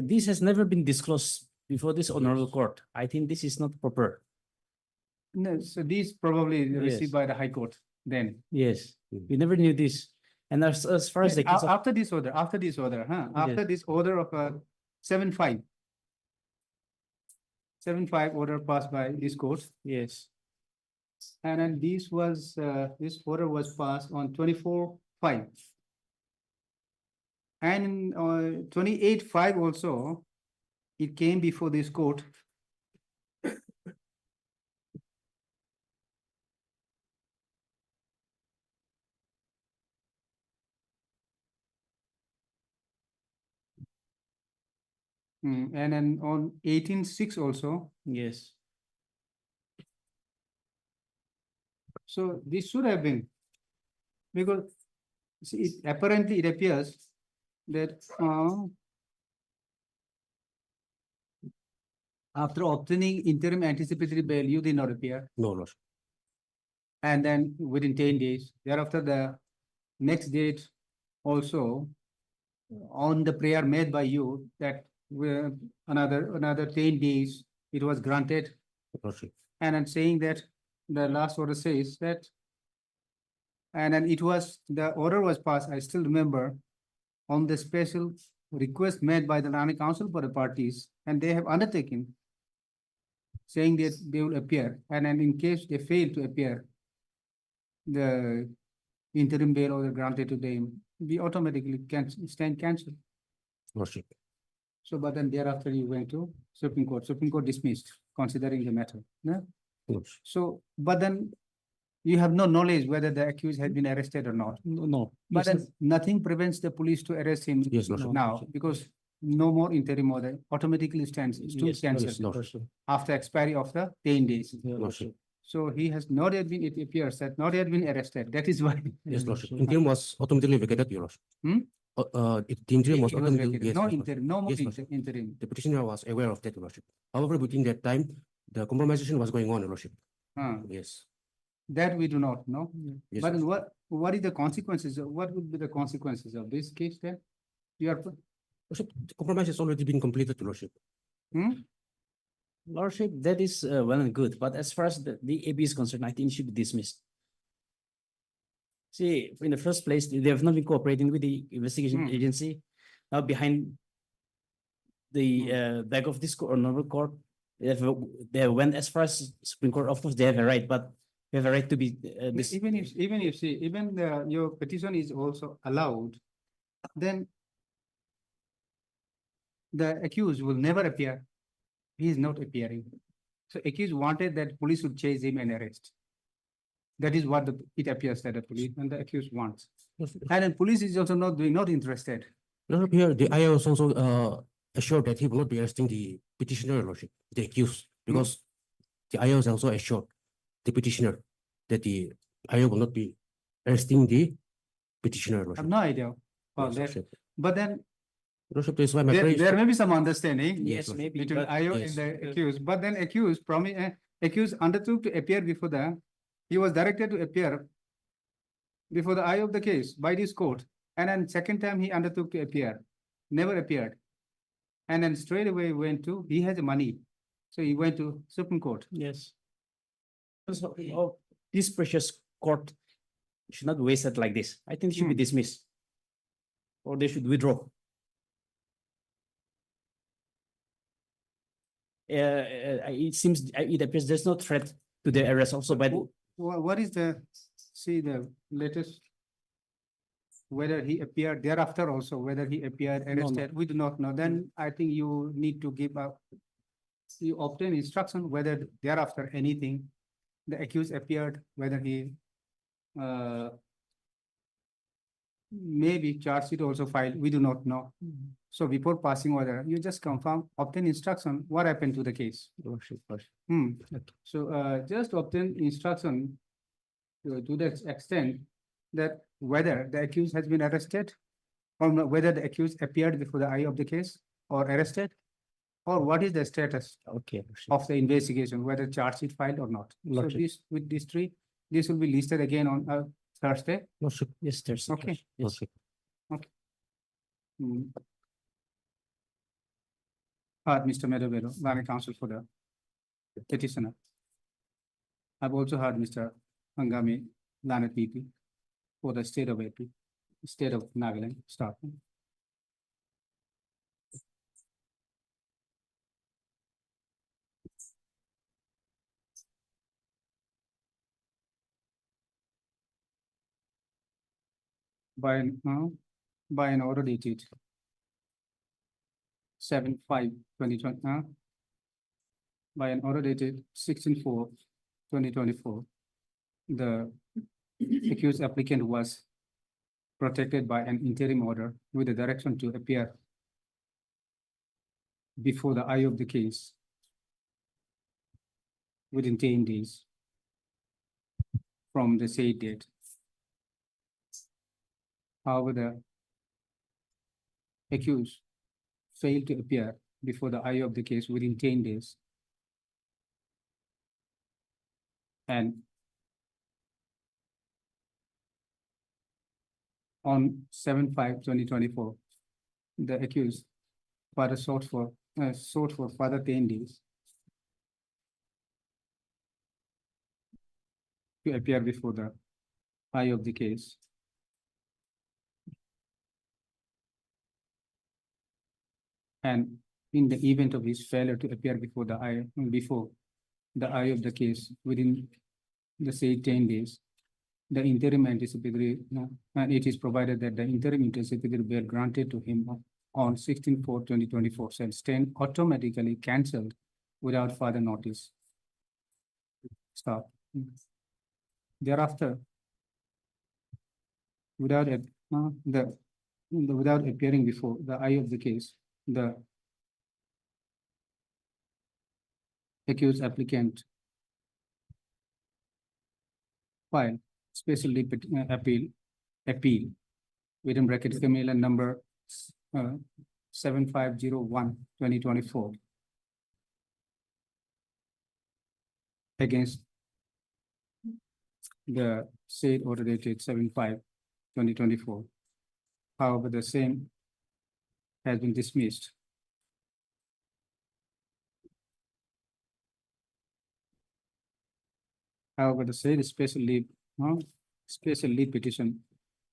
this has never been disclosed before this honorable court. I think this is not proper. no, so these probably received Yes. by the High Court then. Yes, we never knew this. And as far as the case of, After this order, after this order, after this order of 7-5. 7-5 order passed by this court. yes, And then this order was passed on 24-5. And 28-5 also, it came before this court. And then on 18-6 also. yes. So this should have been, because see, apparently it appears that after obtaining interim anticipatory bail, you did not appear. no, Lordship. And then within 10 days, thereafter the next date also on the prayer made by you that another 10 days, it was granted. Lordship. And I'm saying that the last order says that, and then the order was passed, I still remember, on the special request made by the Land Council for the parties, and they have undertaken saying that they will appear, and then in case they fail to appear, the interim bail order granted to them, we automatically stand cancelled. Lordship. So, but then thereafter you went to Supreme Court dismissed, considering the matter. No? Lordship. So, but then you have no knowledge whether the accused had been arrested or not. No. But then nothing prevents the police to arrest him Yes, Lordship. now, because no more interim order automatically stands, Yes, cancelled Yes, Lordship. after expiry of the 10 days. Lordship. So he has not yet been, it appears that not yet been arrested. That is why. Yes, Lordship. Interim was automatically vacated, Your Lordship. The interim was It was automatically, vacated. yes, No yes, Lordship. interim, no more Yes, Lordship. interim. The petitioner was aware of that, Your Lordship. However, within that time, the compromisation was going on, Your Lordship. Yes. That we do not know. Yes, But Lordship. what is the consequences, what would be the consequences of this case then? You are, Lordship, the compromise has already been completed, Your Lordship. Lordship, that is well and good, but as far as the AB is concerned, I think it should be dismissed. See, in the first place, they have not been cooperating with the investigation agency. Now behind the back of this honorable court, they went as far as Supreme Court. Of course, they have a right, but they have a right to be even if your petition is also allowed, then the accused will never appear. He is not appearing. So accused wanted that police would chase him and arrest. That is what it appears that the police and the accused wants. And then police is also not interested. Lordship, here, the IA was also assured that he will not be arresting the petitioner, Your Lordship, the accused, because the IA was also assured the petitioner that the IA will not be arresting the petitioner, Your I have Lordship. no idea about Yes, that. Lordship. But then Lordship, this is why my there, prayer is- there may be some understanding. Yes, Yes, maybe. Between But IO yes. and the accused, but then accused undertook to appear before he was directed to appear before the eye of the case by this court. And then second time he undertook to appear, never appeared. And then straight away he has money. So he went to Supreme Court. yes. So, this precious court should not waste it like this. I think it should be dismissed. Or they should withdraw. It appears there's no threat to the arrest also by the. What is the see the latest. Whether he appeared thereafter also, whether he appeared arrested, we do not know. Then I think you need to give up. You obtain instruction whether thereafter anything, the accused appeared, whether he maybe charge sheet also filed, we do not know. So before passing order, you just confirm, obtain instruction, what happened to the case? So just obtain instruction to the extent that whether the accused has been arrested or not, whether the accused appeared before the eye of the case or arrested, or what is the status Okay. of the investigation, whether charge sheet filed or not. So Lordship. this, with these three, this will be listed again on Thursday. Lordship. Yes, there's. Okay. Yes. Hmm. Mr. Medovero, Land Council for the petitioner. I've also heard Mr. Hangami, Land PP for the state of AP, state of Nagaland, start. By an order dated 7/5/2020, by an order dated 16/4/2024, the accused applicant was protected by an interim order with the direction to appear before the eye of the case within 10 days from the said date. However, the accused failed to appear before the eye of the case within 10 days. And on 7/5/2024, the accused further sought for further 10 days to appear before the eye of the case. And in the event of his failure to appear before the eye of the case within the said 10 days, the interim anticipatory, and it is provided that the interim anticipatory bail granted to him on 16/4/2024 shall stand automatically cancelled without further notice. Stop. Thereafter, without without appearing before the eye of the case, the accused applicant filed special leave appeal within bracket Camilla number 7501/2024 against the said order dated 7/5/2024. However, the same has been dismissed. However, the said special leave petition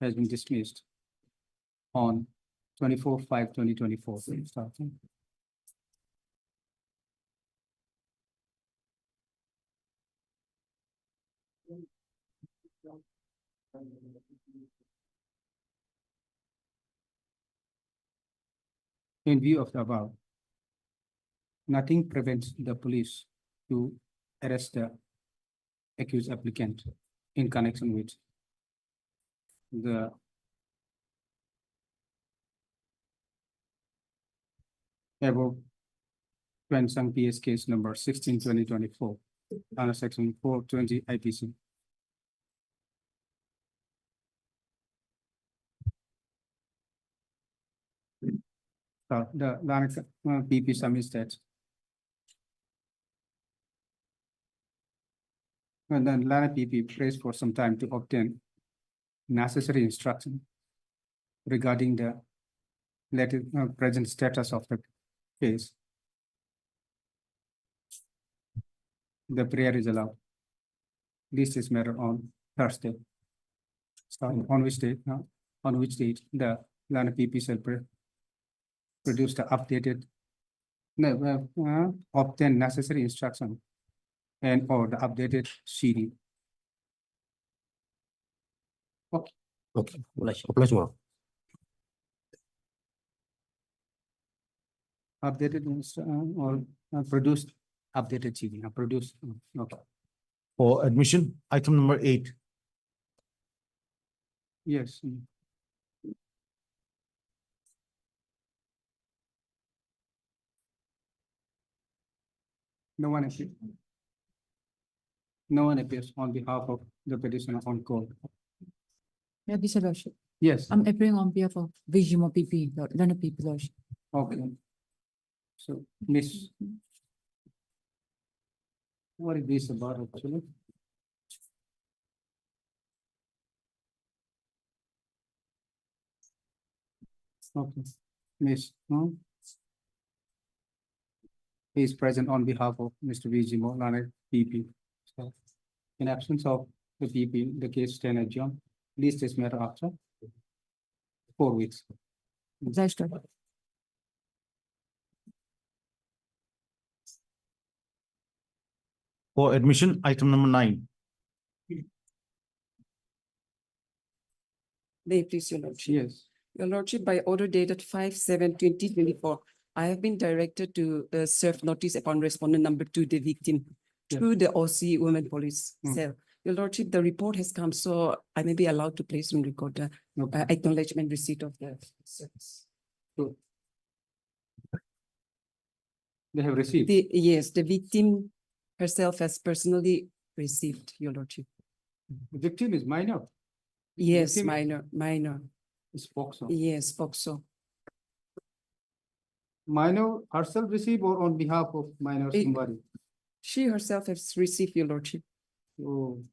has been dismissed on 24/5/2024. Starting. In view of the above, nothing prevents the police to arrest the accused applicant in connection with the above Pensang PS case number 16/2024 under section 420 IPC. The Lanaka PP submits that. And then Lana PP prays for some time to obtain necessary instruction regarding the present status of the case. The prayer is allowed. This is matter on Thursday. On which date? On which date the Lana PP shall produce the updated, obtain necessary instruction and or the updated CD Okay, oblige more. Updated or produced, updated CV, produced, okay. For admission, item number 8. Yes. No one appears. No one appears on behalf of the petitioner on call. Yeah, this is Lordship. Yes, I'm appearing on behalf of Vijimo PP, London PP Lordship. okay. So, Miss. What is this about actually? Okay, Miss, no? He is present on behalf of Mr. Vijimo, London PP. So, in absence of the PP, the case stand adjourned. Please this matter after 4 weeks. That's right. For admission, item number 9. May it please your lordship. Yes. Your lordship, by order dated 5/7/2024, I have been directed to serve notice upon respondent number 2, the victim, Yeah. through the OC Women Police Mm. Cell. Your lordship, the report has come, so I may be allowed to place on record the Okay. acknowledgement receipt of the service. They have received. Yes, the victim herself has personally received, your lordship. The victim is minor. Yes, Victim- minor. Spoke so. Yes, FOXO. Minor herself receive or on behalf of minor It- somebody? She herself has received, your lordship. Oh.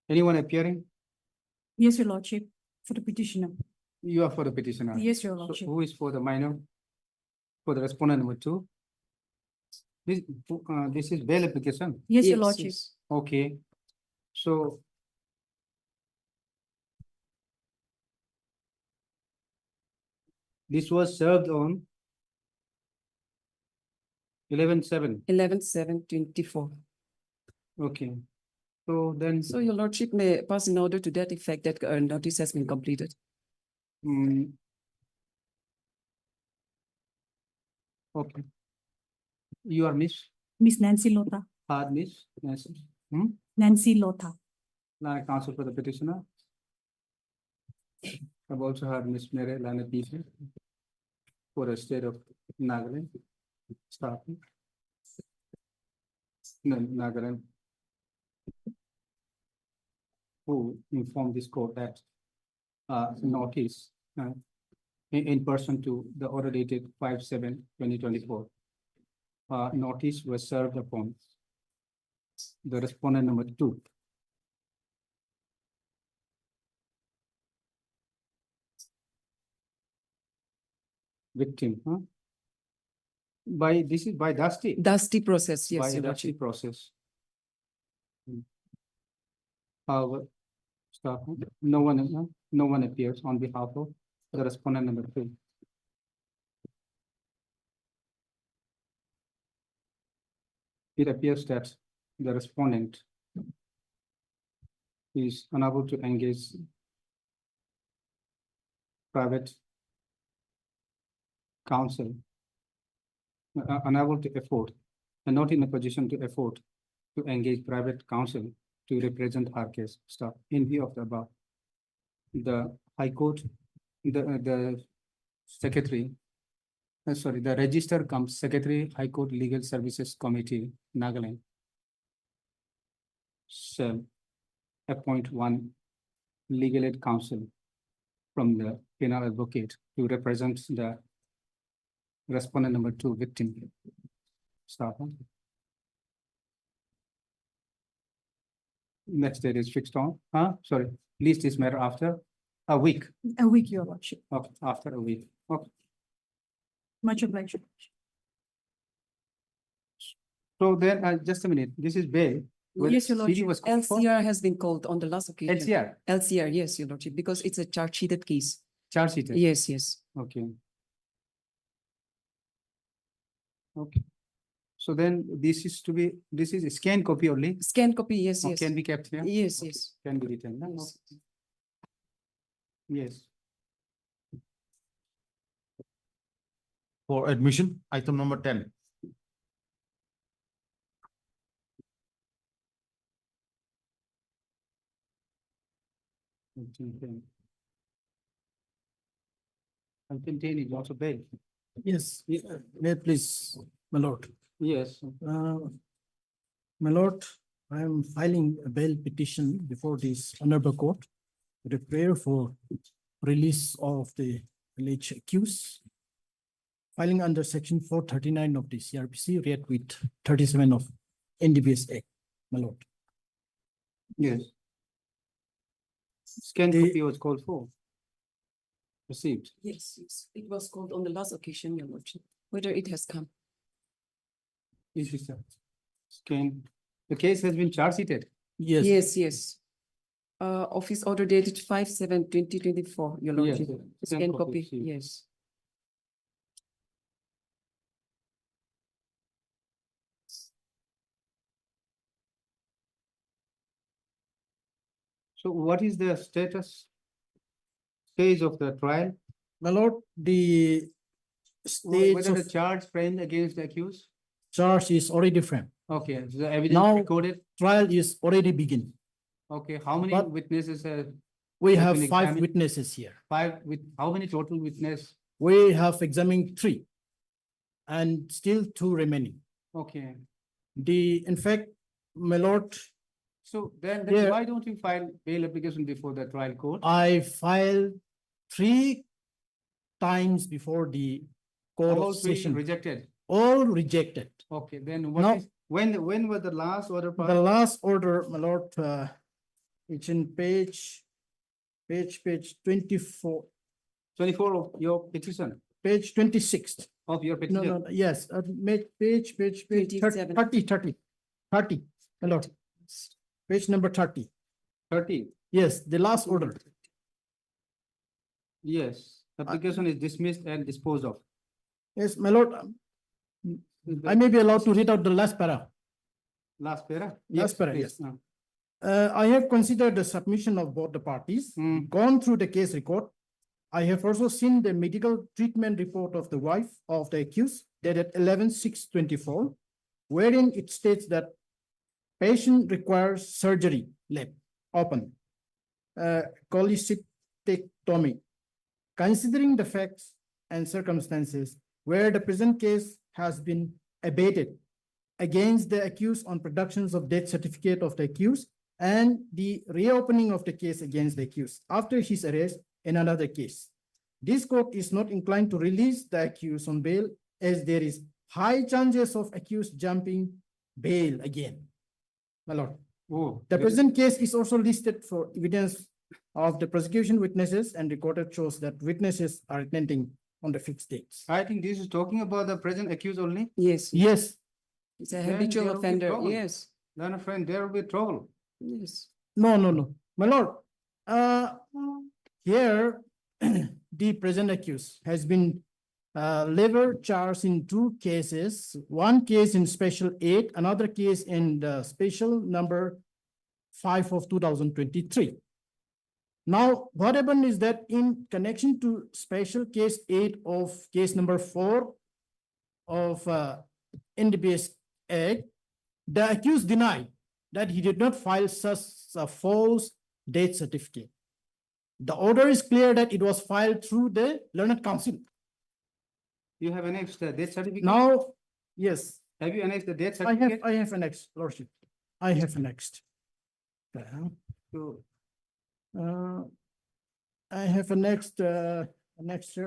Anyone appearing? Yes, your Lordship, for the petitioner. You are for the petitioner. Yes, your So Lordship. who is for the minor? For the respondent number 2? This is bail application. Yes, your Lordship. yes. Okay. So. This was served on 11/7. 11/7/24. Okay. So then. So your lordship may pass an order to that effect that a notice has been completed. Mm. Okay. You are Miss, Miss Nancy Lota. Miss, yes. Nancy Lota. Lana counsel for the petitioner. I've also heard Miss Mary Lana PC for the state of Nagaland. Staff. No, Nagaland. Who informed this court that notice in person to the order dated 5/7/2024. Notice was served upon the respondent number 2. Victim, huh? This is by Dusty. Dusty process, By yes, a your dusty lordship. process. However, staff, no one appears on behalf of the respondent number 3. It appears that the respondent is unable to engage private counsel, unable to afford, and not in a position to afford to engage private counsel to represent her case. Stop. In view of the above, the High Court, the Secretary, the Register comes Secretary, High Court Legal Services Committee, Nagaland, shall appoint one legal aid counsel from the penal advocate to represent the respondent number 2 victim. Stop. Next date is fixed on, list is matter after a week. A week, your Lordship. Okay, after a week. Okay. Much obliged. So then, just a minute, this is bail. Well, Yes, your CD lordship. was called for? LCR has been called on the last occasion. LCR, LCR, yes, your lordship, because it's a charge sheeted case. charge sheet. Yes. Okay. Okay. So then this is to be, this is a scanned copy only. Scan copy, yes, Or yes. can be kept here? Yes, Okay, yes. Can be written. No? Yes. Yes. For admission, item number 10. Item 10 is also bail. Yes, may I please, my lord. Yes. My lord, I am filing a bail petition before this honorable court with a prayer for release of the alleged accused. Filing under section 439 of the CRPC, read with 37 of NDBS Act, my lord. Yes. Scanned copy was called for. Received. Yes, yes. It was called on the last occasion, Your Lordship, whether it has come. Is this scanned? The case has been charge sheeted. Yes. Yes, yes. Office order dated 5/7/2024, Your Yes, Lordship. yes. Scan Scan copy, copy, see. yes. So what is the status? Stage of the trial? My lord, the stage Whether the of charge framed against the accused? charge is already framed. Okay, so the evidence Now- recorded? Trial is already begin. Okay, how many But- witnesses? We Has have been 5 examined? witnesses here. Five with, how many total witness? We have examined 3 and still 2 remaining. Okay, In fact, my lord, so then Here- why don't you file bail application before the trial court? I filed 3 times before the court All of three session, rejected. all rejected. Okay, then Now- what is, when was the last order? The passed? last order, my lord, it's in page 24, 24 of your petition, page 26. of your No, petition. no, yes, page 27. 30, my lord. Page number 30. 30, Yes, the last order. yes, application is dismissed and disposed of. Yes, my lord, I may be allowed to read out the last para. Last para? Last para, please. yes. I have considered the submission of both the parties, gone through the case record. I have also seen the medical treatment report of the wife of the accused dated 11/6/24, wherein it states that patient requires surgery, lab, open, cholecystectomy. Considering the facts and circumstances where the present case has been abated against the accused on productions of death certificate of the accused and the reopening of the case against the accused after his arrest in another case. This court is not inclined to release the accused on bail as there is high chances of accused jumping bail again. My lord, Oh, the there is- present case is also listed for evidence of the prosecution witnesses and recorded shows that witnesses are attending on the fixed dates. I think this is talking about the present accused only. Yes, Yes, it's a Then habitual there will be offender, trouble. yes, Then a friend, there will be trouble. yes. no, my lord, here, the present accused has been lever charged in 2 cases, one case in special 8, another case in the special number 5 of 2023. Now, what happened is that in connection to special case 8 of case number 4 of NDBS Act, the accused denied that he did not file such a false death certificate. The order is clear that it was filed through the learned counsel. You have annexed the death certificate? Now, yes, Have you annexed the death I certificate? have annexed, lordship. I have annexed. So, I have annexed, annexed.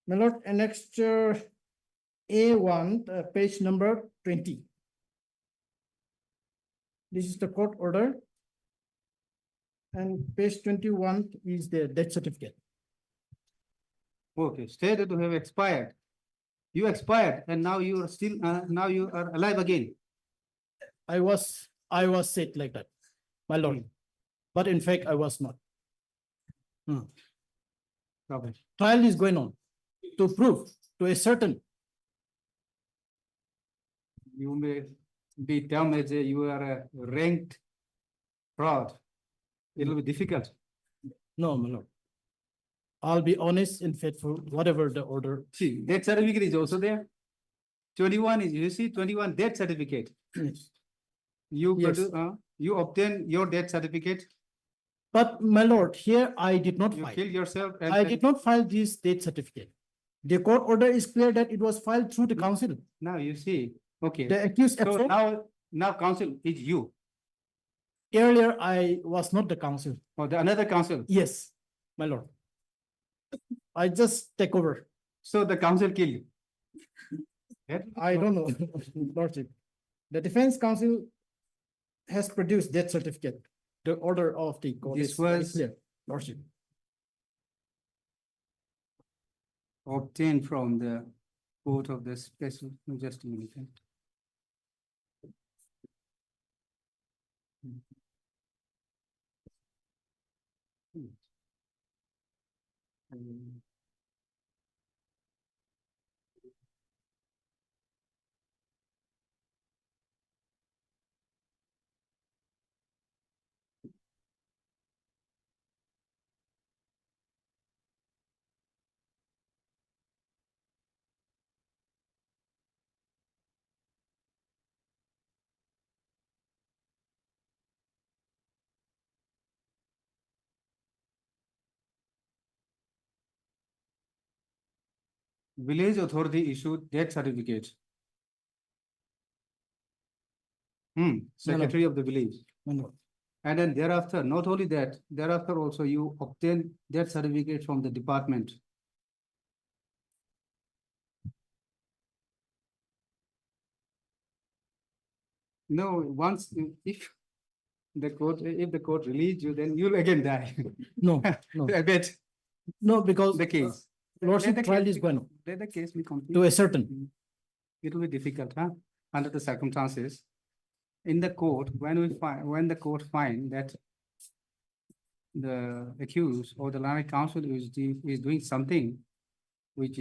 My lord, annexed A1, page number 20. This is the court order. And page 21 is the death certificate. okay, stated to have expired. You expired and now you are still, now you are alive again. I was said like that, my lord. But in fact, I was not. Okay. Trial is going on to prove to a certain you may be termed as you are a ranked fraud. It will be difficult. No, my lord. I'll be honest and faithful, whatever the order. See, death certificate is also there. 21 is, you see, 21 death certificate. Yes. You, Yes. you obtain your death certificate, But my lord, here I did not you file. kill yourself. And I then- did not file this death certificate. The court order is clear that it was filed through the council. Now you see, okay. The accused So abstained. now counsel is you Earlier, I was not the council. or the another counsel. Yes, my lord. I just take over. So the counsel kill you. I don't know, lordship. The defense counsel has produced death certificate. The order of the court This is very was- clear, lordship. Obtained from the court of the special, just a minute. Village authority issued death certificate. Secretary of the village. My lord. And then thereafter, not only that, thereafter also you obtain death certificate from the department. No, once, if the court release you, then you'll again die. No, no, I bet no, because the case. lordship Let the trial case is be- going on Let the case be complete. to a certain. It will be difficult, huh? Under the circumstances. In the court, when the court find that the accused or the learned counsel is doing something which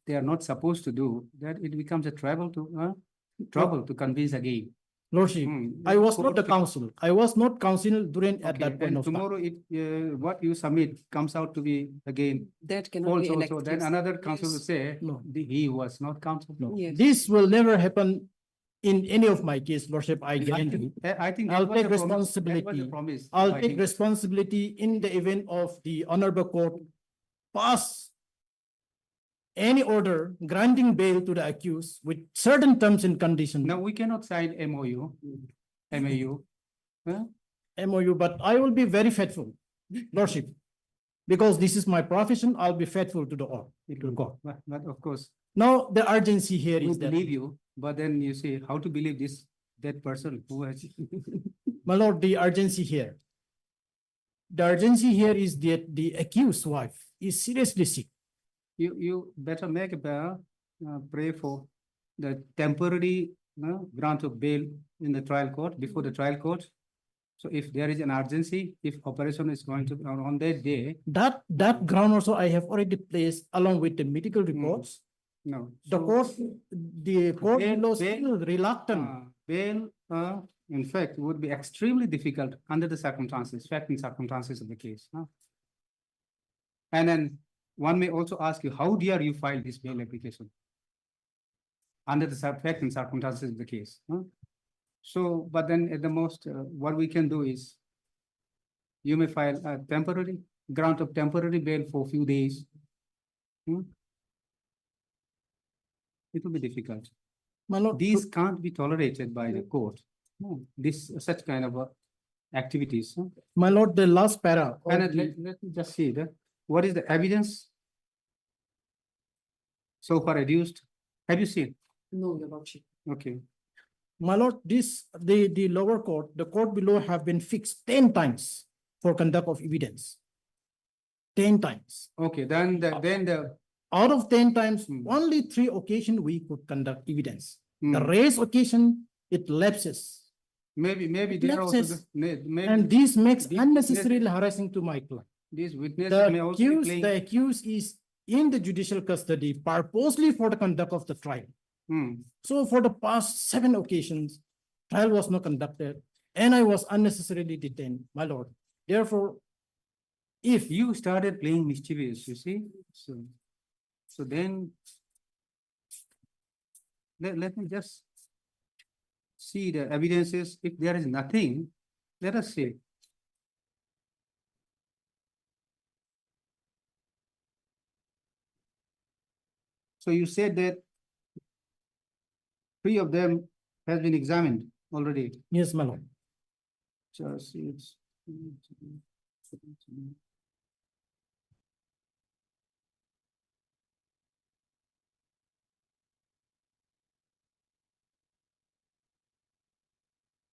they are not supposed to do, that it becomes a trouble to convince again. Lordship, I was not the court- counsel. I was not counsel during at Okay, that point and of time. tomorrow what you submit comes out to be again That cannot false be an also, then excuse. another counsel will Yes. say, No. he was not counsel. No, Yes. this will never happen in any of my case, lordship, I guarantee. I think that I'll was a take promise- that was a responsibility. promise I'll by take him. responsibility in the event of the honorable court pass any order granting bail to the accused with certain terms and conditions. Now, we cannot sign MOU. Huh? MOU, but I will be very faithful, lordship. Because this is my profession, I'll be faithful to the order. It will go. But of course, Now, the urgency here we is that, believe you, but then you say, how to believe this dead person who has. my lord, the urgency here. The urgency here is that the accused wife is seriously sick. You better make a prayer, pray for the temporary grant of bail in the trial court, before the trial court. So if there is an urgency, if operation is going to be on that day, That ground also I have already placed along with the medical reports. no. The court bail- was bail- still reluctant. Bail, in fact, would be extremely difficult under the circumstances, facting circumstances of the case. And then one may also ask you, how dare you file this bail application? Under the facting circumstances of the case. So, but then at the most, what we can do is you may file a temporary grant of temporary bail for a few days. It will be difficult. My lord, These can't be tolerated by the court. This, such kind of activities. my lord, the last para. of And the- let me just see that, what is the evidence so far adduced? Have you seen? No, your lordship. Okay, My lord, the lower court, the court below have been fixed 10 times for conduct of evidence. 10 times. okay, then the, Out of 10 times, Hmm. only 3 occasions we could conduct evidence. The hmm, rest occasion, it lapses. maybe there also, lapses. maybe And this makes These- unnecessarily harassing to my client. these witnesses The may also be accused, playing. the accused is in the judicial custody purposely for the conduct of the trial. So for the past 7 occasions, trial was not conducted and I was unnecessarily detained, my lord. Therefore, if You started playing mischievous, you see, so then let me just see the evidences. If there is nothing, let us see. So you said that 3 of them has been examined already. yes, my lord. Just it's.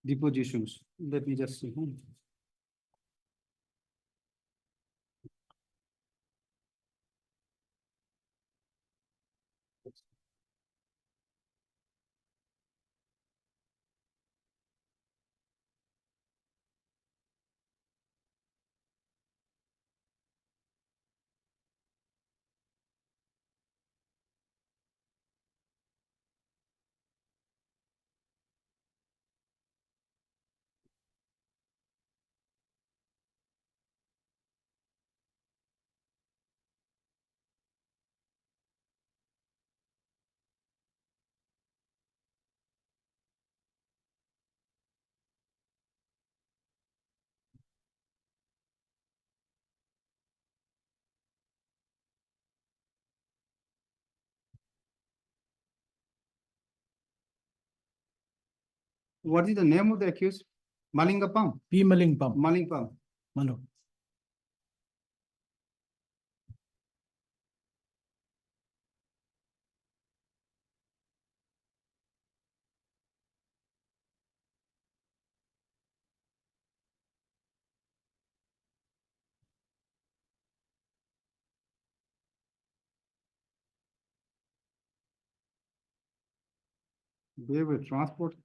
Depositions, let me just see. What is the name of the accused? Malingapam? P. Malingpam, Malingpam. my lord. They were transport.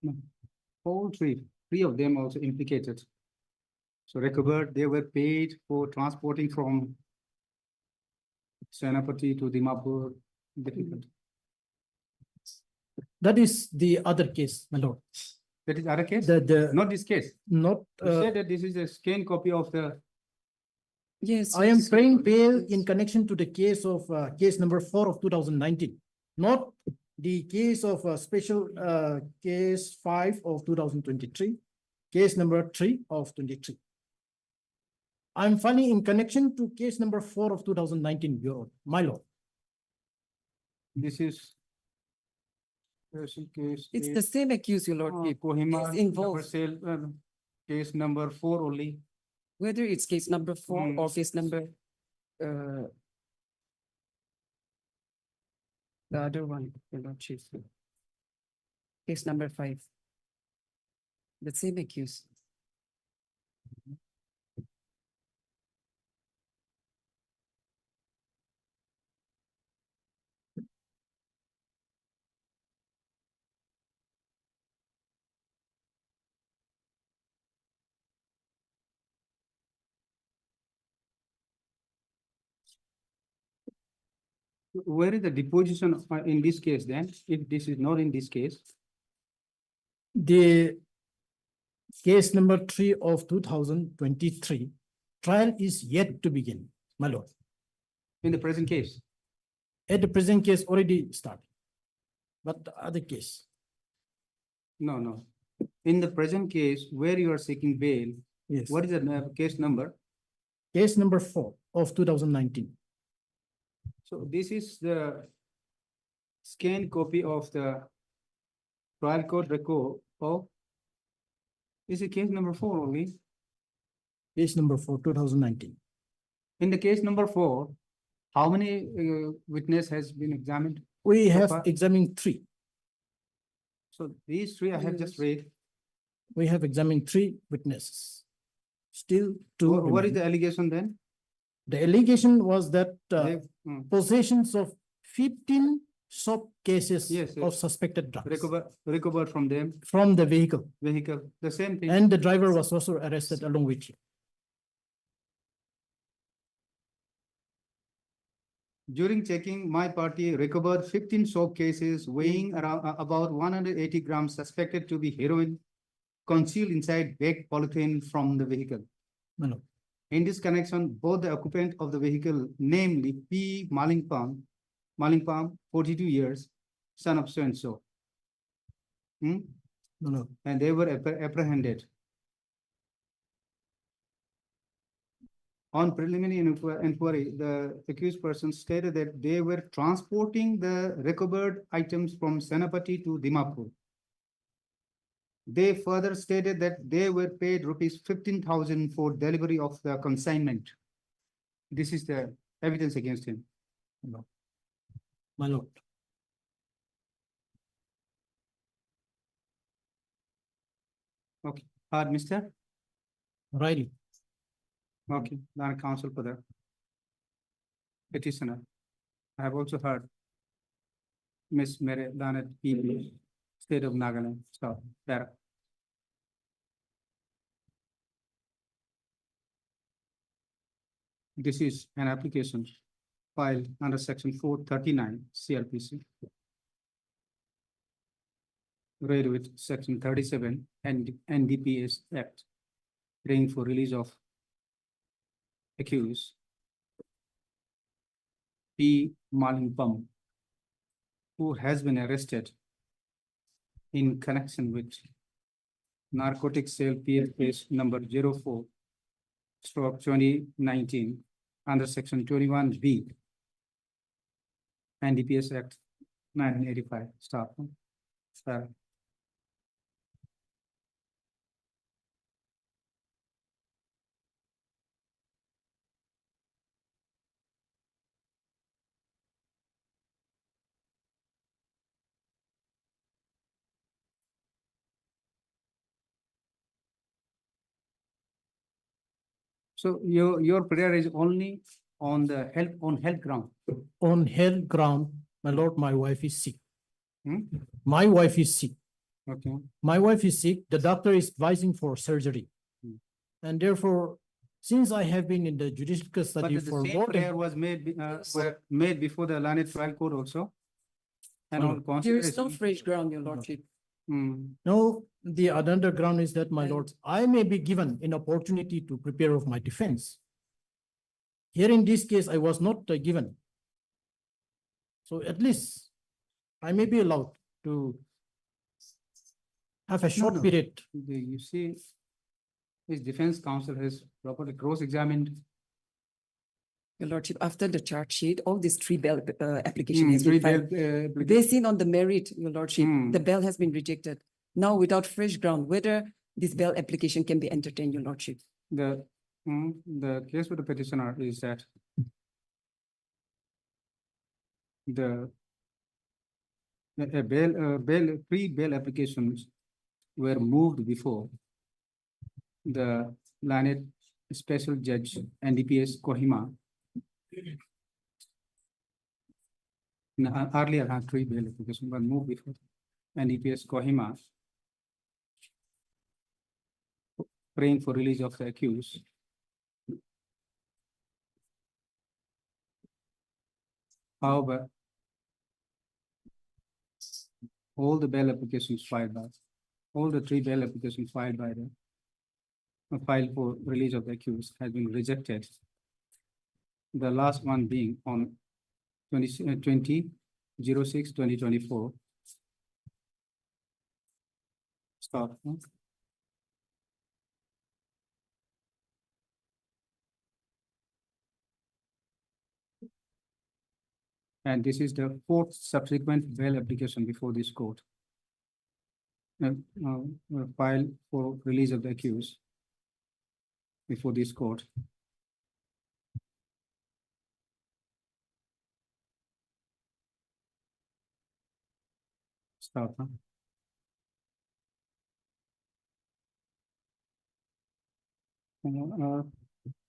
No. All three of them also implicated. So recovered, they were paid for transporting from Senapati to Dimapur. Difficult. That is the other case, my lord. That is other case? The Not this case. not, You said that this is a scanned copy of the. Yes. I am yes, paying bail yes. in connection to the case of case number 4 of 2019, not the case of special case 5 of 2023, case number 3 of 23. I'm filing in connection to case number 4 of 2019, Your Honor, my lord. This is. Case. It's the same accused, your lordship. Kohima. It's involved. Sale, case number 4 only. Whether it's case number 4 or case number, the other one, your lordship. Case number 5. The same accused. Where is the deposition in this case then, if this is not in this case? The case number 3 of 2023, trial is yet to begin, my lord. In the present case? At the present case already started. But the other case, No. In the present case where you are seeking bail, yes, what is the case number? case number 4 of 2019. So this is the scanned copy of the trial court record of, is it case number 4 only? Case number 4, 2019. In the case number 4, how many witness has been examined? We so have far? examined 3. So these 3 I have just read. We have examined 3 witnesses. Still 2. What is remain. the allegation then? The allegation was that They- possessions of 15 soft cases Yes, of suspected drugs recovered from them, from the vehicle, the same thing. and the driver was also arrested along with him. During checking, my party recovered 15 soap cases weighing around about 180 grams suspected to be heroin concealed inside baked polythene from the vehicle. My lord. In this connection, both the occupant of the vehicle, namely P. Malingpam, 42 years, son of so-and-so. No, no. And they were apprehended. On preliminary inquiry, the accused person stated that they were transporting the recovered items from Senapati to Dimapur. They further stated that they were paid rupees 15,000 for delivery of the consignment. This is the evidence against him. No. My lord. Okay, Mr. Riley. Okay, then counsel for the petitioner. I have also heard Miss Mary Danet P. State of Nagaland. So there. This is an application filed under section 439 CLPC. Read with section 37 and NDPS Act, praying for release of accused P. Malingpam, who has been arrested in connection with narcotic sale PF case number 04/2019 under section 21B and DPS Act 1985. Stop. Sir. So your prayer is only on the health ground. On health ground, my lord, my wife is sick. Hmm? My wife is sick. Okay. My wife is sick. The doctor is advising for surgery. Hmm. And therefore, since I have been in the judicial custody But for the same more prayer than was made before the Lanet trial court also. And No, on no. There is no consideration. fresh ground, your lordship. Hmm. no, the other ground is that, my And- lord, I may be given an opportunity to prepare of my defense. Here in this case, I was not given. So at least I may be allowed to have a short no. period. You see, his defense counsel has properly cross-examined. Your lordship, after the charge sheet, all these 3 bail application has Three been bail, filed. Based on the merit, your lordship, Hmm. the bail has been rejected. Now without fresh ground, whether this bail application can be entertained, your lordship. the case with the petitioner is that the pre-bail applications were moved before the Lanet Special Judge NDPS Kohima. Earlier had 3 bail applications were moved before NDPS Kohima, praying for release of the accused. However, all the bail applications filed by, all the three bail applications filed by the filed for release of the accused has been rejected. The last one being on 20/06/2024. Start. And this is the fourth subsequent bail application before this court. Filed for release of the accused before this court. Start.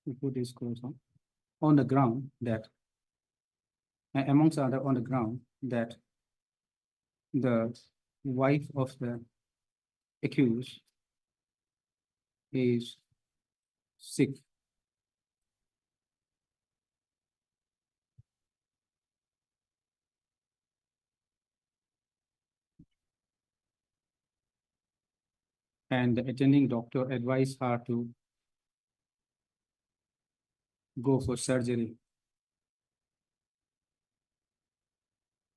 Before this court, on the ground that, amongst other, on the ground that the wife of the accused is sick. And the attending doctor advised her to go for surgery.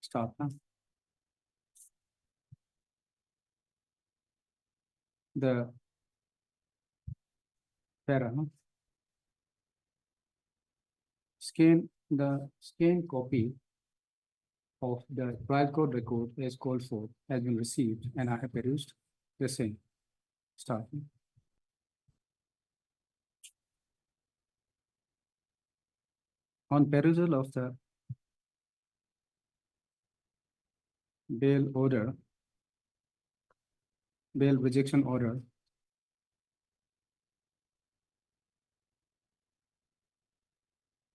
Stop. The scan copy of the trial court record as called for has been received, and I have perused the same. Start. On perusal of the bail order, bail rejection order,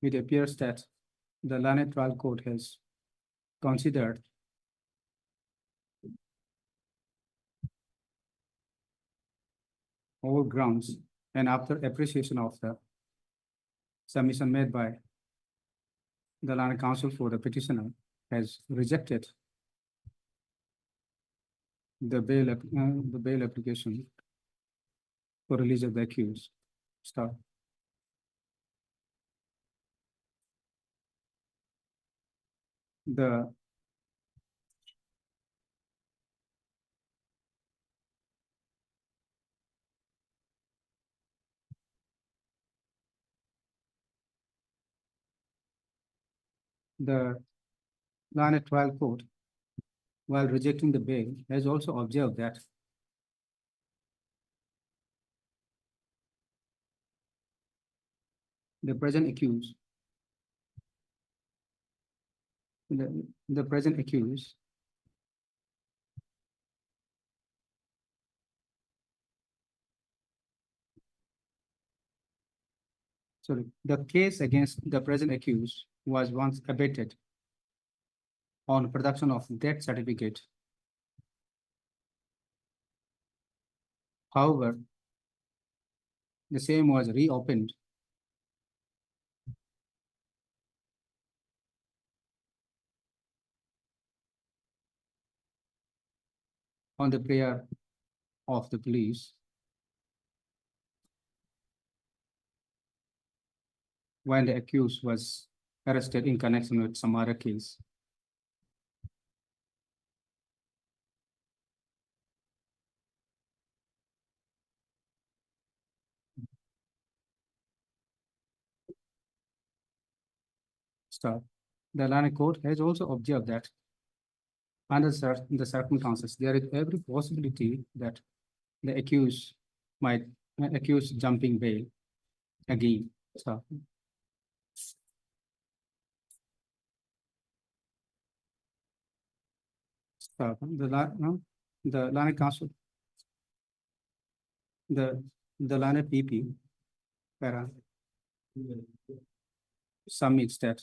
it appears that the Lane trial court has considered all grounds, and after appreciation of the submission made by the Lane counsel for the petitioner, has rejected the bail application for release of the accused. Start. The Lane trial court, while rejecting the bail, has also observed that the present accused, the present accused sorry, the case against the present accused was once abated on production of death certificate. However, the same was reopened on the prayer of the police when the accused was arrested in connection with some other case. Start. The Lane court has also observed that under the circumstances, there is every possibility that the accused might accuse jumping bail again. So the Lane counsel, the Lane PP para submits that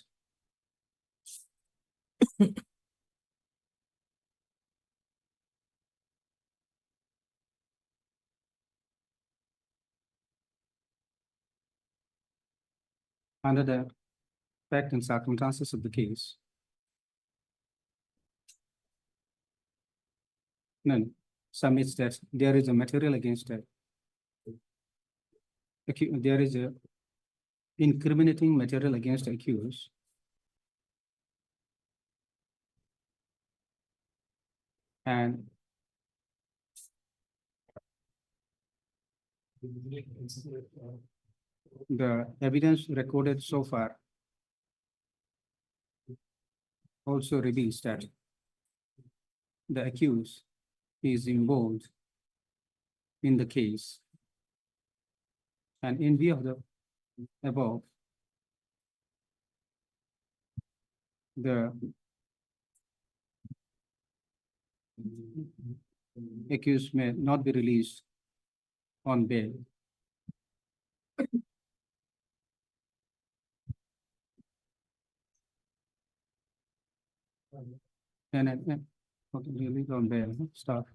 under the fact and circumstances of the case, none submits that there is a material against that. There is a incriminating material against accused. And the evidence recorded so far also reveals that the accused is involved in the case. And in view of the above, the accused may not be released on bail. And okay, release on bail, start.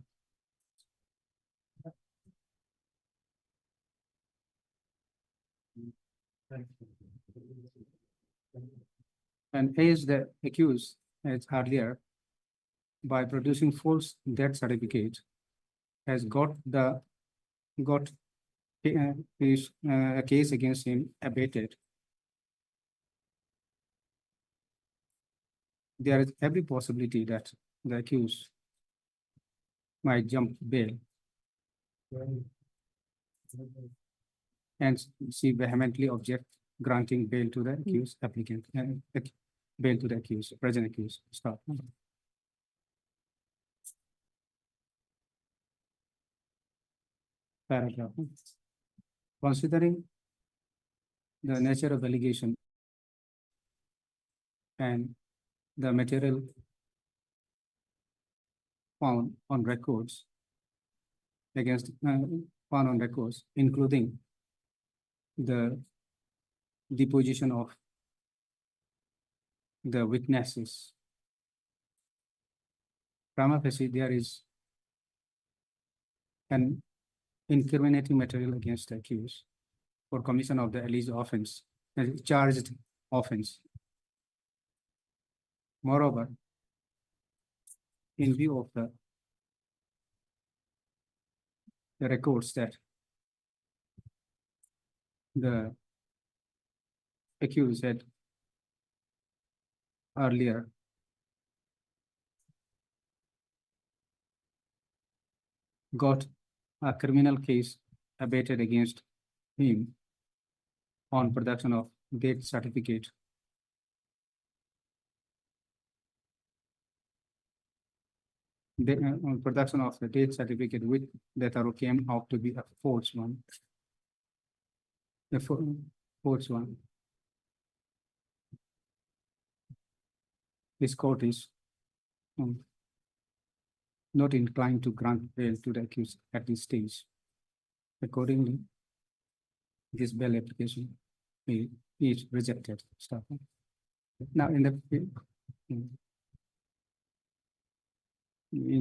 And as the accused, as earlier, by producing false death certificate, has got his a case against him abated. There is every possibility that the accused might jump bail. And she vehemently object granting bail to the accused applicant and bail to the accused, present accused. Stop. Paragraph. Considering the nature of allegation and the material found on records against found on records, including the deposition of the witnesses. Prima facie, there is an incriminating material against the accused for commission of the alleged offense, charged offense. Moreover, in view of the records that the accused had earlier got a criminal case abated against him on production of death certificate. On production of the death certificate, which that came out to be a false one. The false one. This court is not inclined to grant bail to the accused at this stage. Accordingly, this bail application is rejected. Stop. Now, in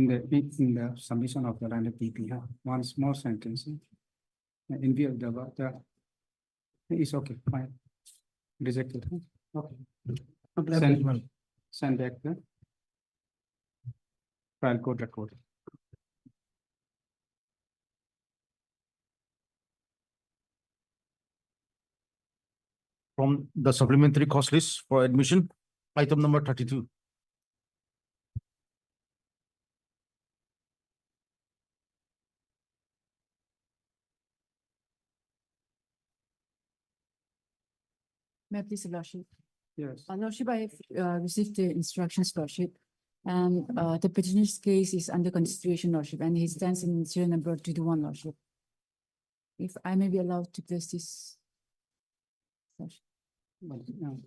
the submission of the random PPR, one small sentence in view of the it's okay, fine, rejected. Okay. Send back the trial court record. From the supplementary cost list for admission, item number 32. May I please, Your Lordship? Yes. Lordship, I have received the instructions, Lordship. And the petitioner's case is under consideration, Lordship, and he stands in serial number 21, Lordship. If I may be allowed to place this. Lordship. No.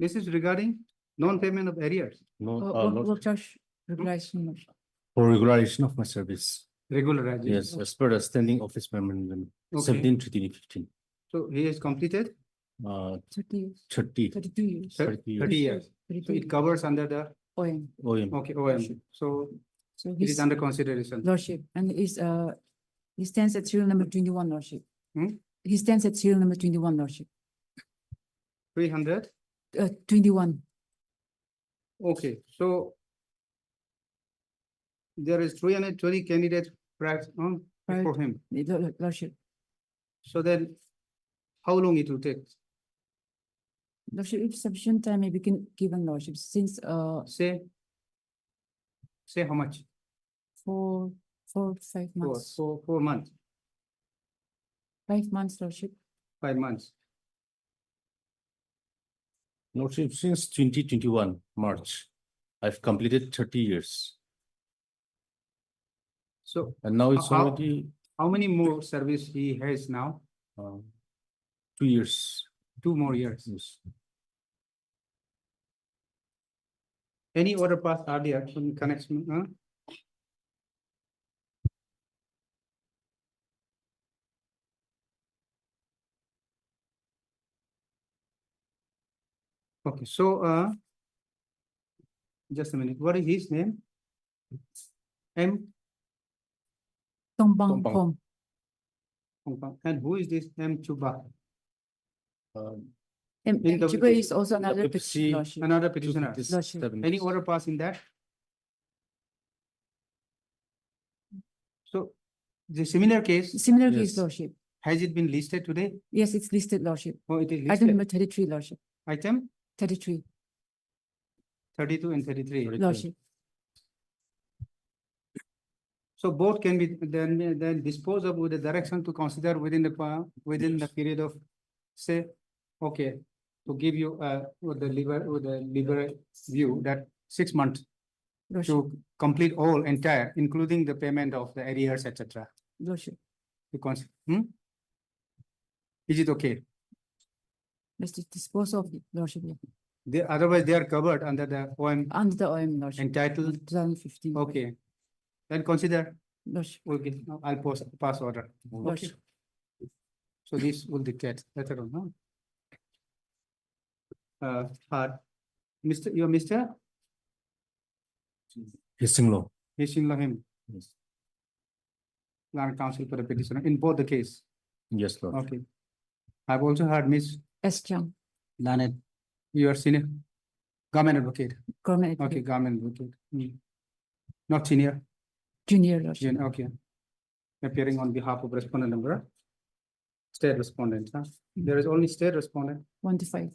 This is regarding non-payment of arrears, No, Work charge regulation, Lordship. for regularization of my service. regularization. Yes, as per the standing office memorandum, Okay. 17/2015. So he has completed 30 years, 30. 32 years. 30 years. So 32 it covers under the, OM. OM. okay, OM. So So it is his under consideration. Lordship, and he stands at serial number 21, Lordship. Hmm? He stands at serial number 21, Lordship. 300. 21. Okay, so there is 320 candidates for him. Lordship. So then how long it will take? Lordship, if sufficient time may be given, Lordship, since Say how much? 4 to 5 months. 4 months, 5 months, Lordship. 5 months. Lordship, since 2021 March, I've completed 30 years. So And now it's How- already how many more service he has now? 2 years. 2 more years. Yes. Any order passed earlier in connection, Okay, so just a minute. What is his name? M. Tongbang Tongbang. Pong. And who is this M. Chuba? And In the- Chuba is also another WPC petition, Lordship. Another petitioner. Lordship. Any order passed in that? So the similar case, Similar Yes. case, Lordship. has it been listed today? Yes, it's listed, Lordship. Oh, it is Item listed. number 33, Lordship. Item 33, 32 and 33. Lordship. So both can be then disposed of with the direction to consider within the period of, say, okay, to give you with the liberal view that 6 months Lordship. to complete all entire, including the payment of the arrears, etc. Lordship. Because is it okay? Let's dispose of it, Lordship. Yeah. Otherwise they are covered under the OM Under the OM, Lordship. entitled. 2015. Okay, then consider. Lordship. Okay, I'll pass order. Okay. Lordship. So this will dictate later on, no? You're Mr. Hissing law. Hishing Lahim, Yes. Land Council for the petitioner in both the case. Yes, Lord. Okay. I've also heard Miss S. Chang, Lanet, you are senior government advocate. government. Okay, government advocate. Not senior, Junior, Lordship. okay. Appearing on behalf of respondent number. State respondent, huh? There is only state respondent. 1 to 5.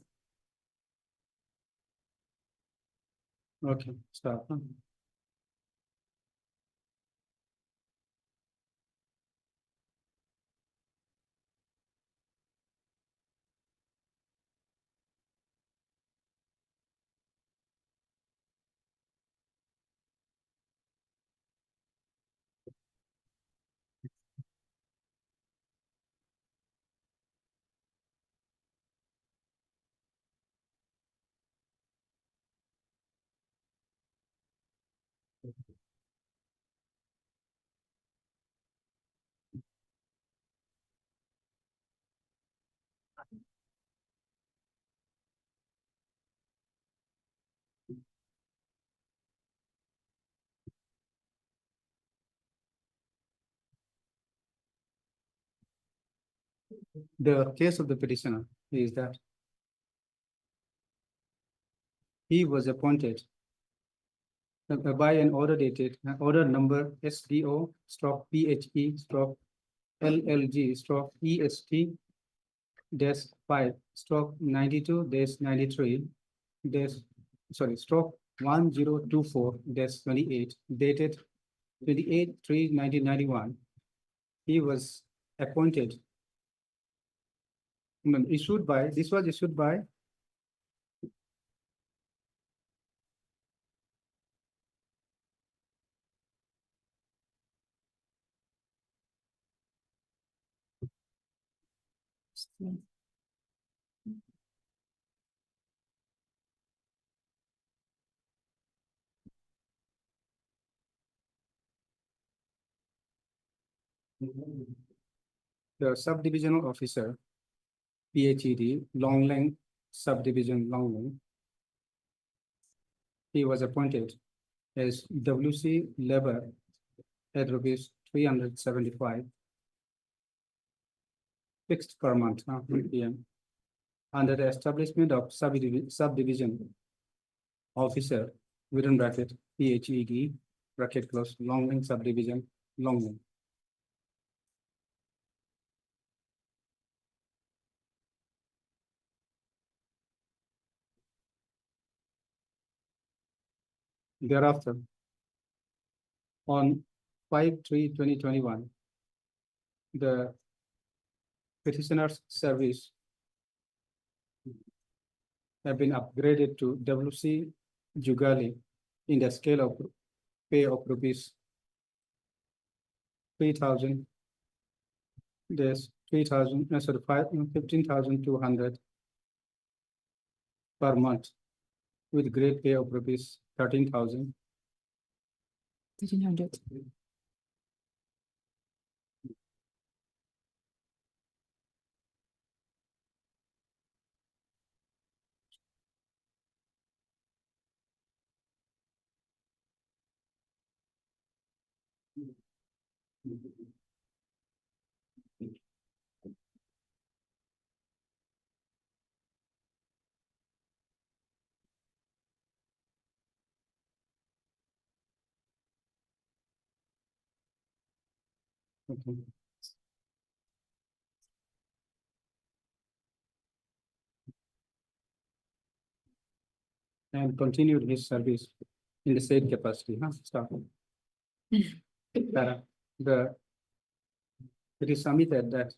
Okay, stop. Huh? The case of the petitioner is that he was appointed by an order dated, order number SDO PHE LLG EST -5 92 -93 -1024 -28 dated 28/3/1991. He was appointed. This was issued by The subdivisional officer, PHED, Longlang Subdivision Longlang. He was appointed as WC Labor at rupees 375 fixed per month, 3 PM. Under the establishment of subdivision officer, within bracket, PHED, bracket close, Longlang Subdivision, Longlang. Thereafter, on 5/3/2021, the petitioner's service have been upgraded to WC Jugali in the scale of pay of rupees 3,000. There's 3,000, sorry, 15,200 per month with grade pay of rupees 13,000. 1300. Okay. And continued his service in the same capacity, Start. It is submitted that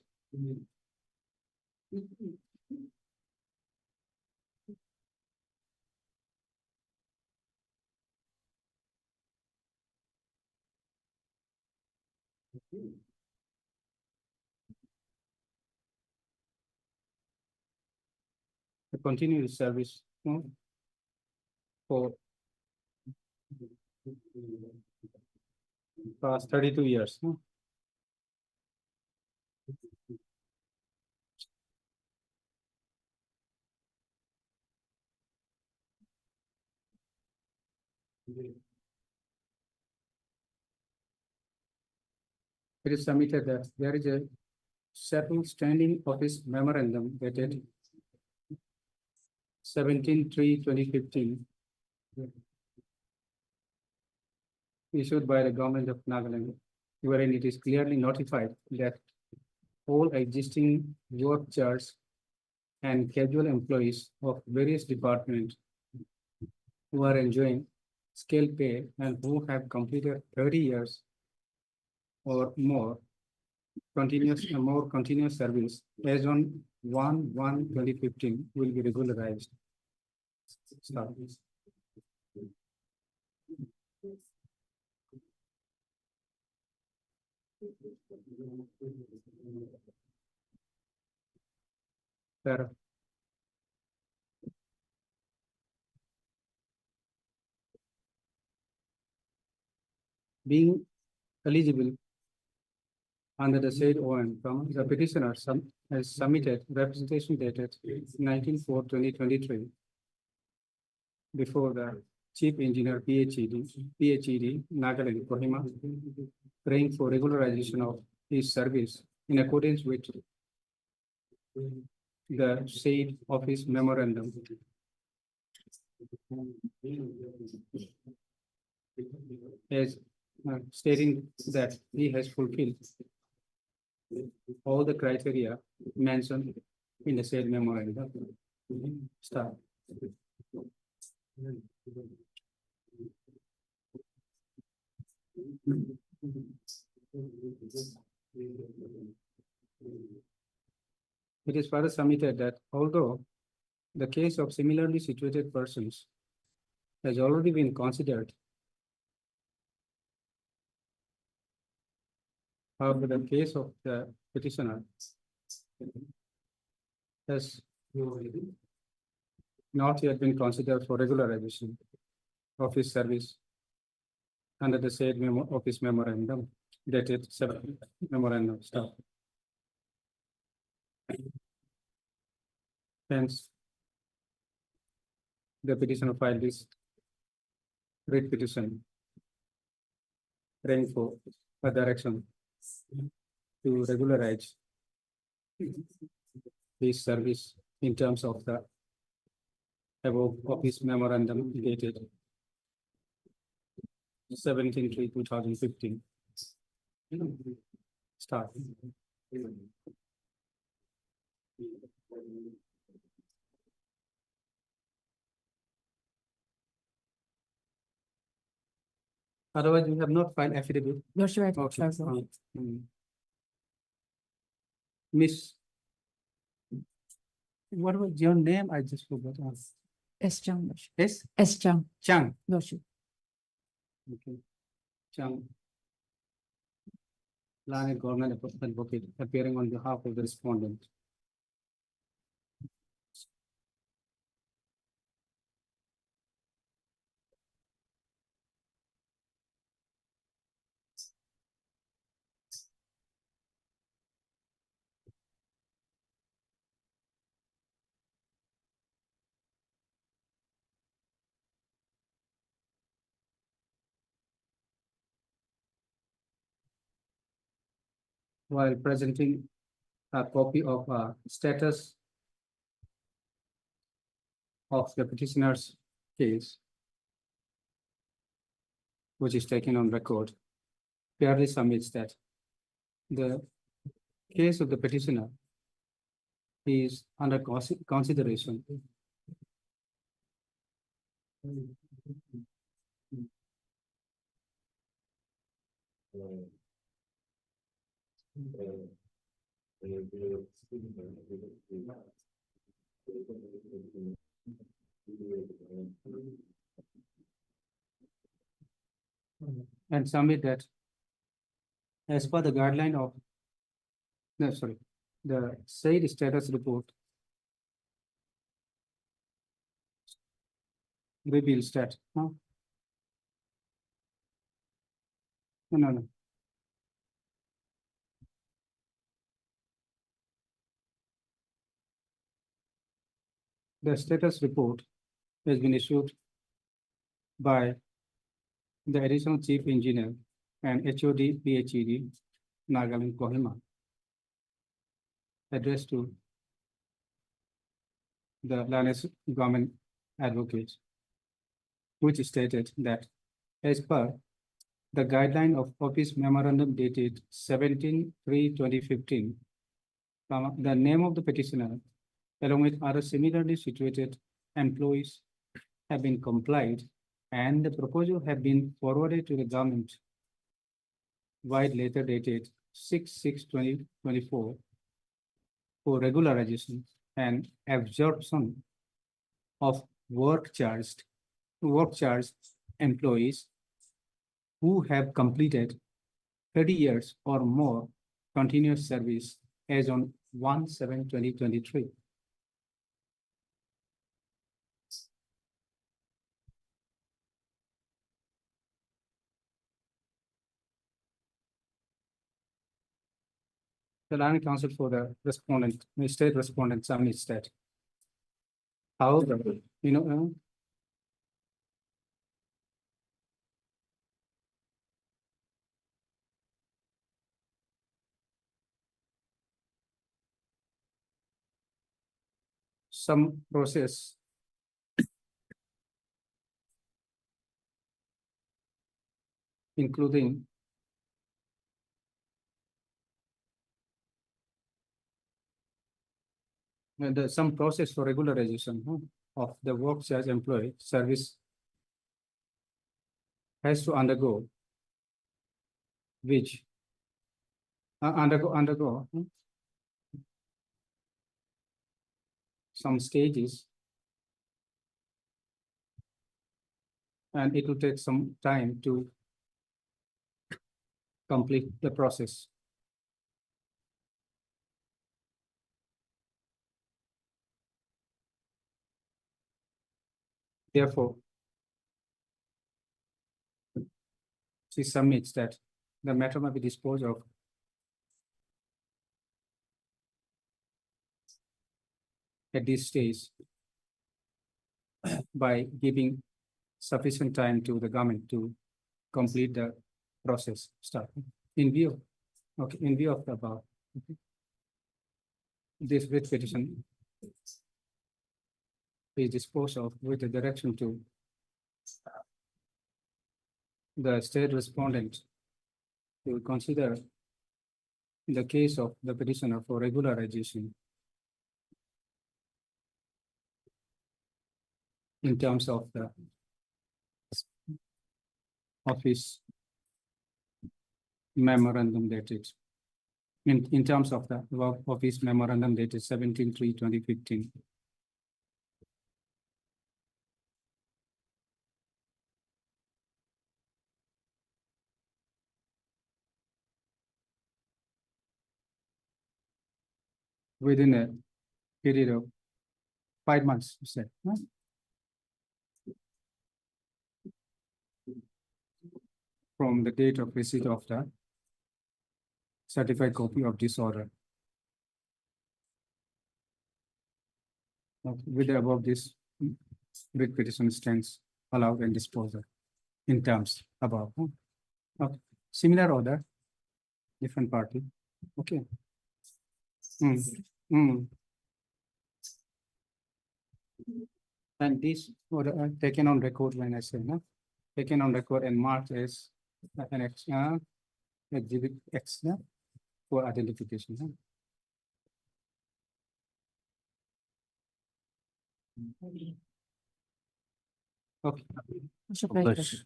to continue his service for past 32 years. It is submitted that there is a settled standing office memorandum dated 17/3/2015 issued by the government of Nagaland, wherein it is clearly notified that all existing work charts and casual employees of various departments who are enjoying scale pay and who have completed 30 years or more continuous service as on 1/1/2015 will be regularized. Start. Sir. Being eligible under the said OM, the petitioner has submitted representation dated 19/4/2023 before the Chief Engineer PHED Nagaland, Kohima, praying for regularization of his service in accordance with the said office memorandum. As stating that he has fulfilled all the criteria mentioned in the said memorandum. Start. It is further submitted that although the case of similarly situated persons has already been considered, however, the case of the petitioner has not yet been considered for regularization of his service under the said office memorandum. dated 7 memorandum stuff. Hence, the petitioner filed this writ petition praying for a direction to regularize his service in terms of the above office memorandum dated 17/3/2015. Start. Otherwise, we have not filed affidavit. Your Worship, I have Okay, filed for- fine. Miss. What was your name? I just forgot. S. Chang, Worship. Yes, S. Chang, Chang. Your Worship. Okay. Chang. Learned government advocate appearing on behalf of the respondent. While presenting a copy of a status of the petitioner's case, which is taken on record, clearly submits that the case of the petitioner is under consideration. And submit that as per the guideline of, no, sorry, the said status report reveals that, no? No. The status report has been issued by the additional chief engineer and HOD PhD Nagaland Kohima, addressed to the Landes government advocates, which stated that as per the guideline of office memorandum dated 17/3/2015, the name of the petitioner, along with other similarly situated employees, have been complied, and the proposal have been forwarded to the government while later dated 6/6/2024 for regularization and absorption of work charged employees who have completed 30 years or more continuous service as on 1/7/2023. The land council for the respondent, the state respondent submits that. However, some process including some process for regularization of the work charge employee service has to undergo, which undergo some stages, and it will take some time to complete the process. Therefore, she submits that the matter may be disposed of at this stage by giving sufficient time to the government to complete the process start in view. Okay, in view of the above. Okay. This writ petition is disposed of with the direction to the state respondent to consider the case of the petitioner for regularization in terms of the office memorandum dated in terms of the office memorandum dated 17/3/2015. Within a period of 5 months, you said, no? From the date of receipt of the certified copy of this order. Okay, with the above this, writ petition stands allowed and disposed of in terms above. Okay, similar order, different party. Okay. And this order taken on record when I say, no, taken on record and marked as an exhibit X, no, for identification. No? Okay. Yes.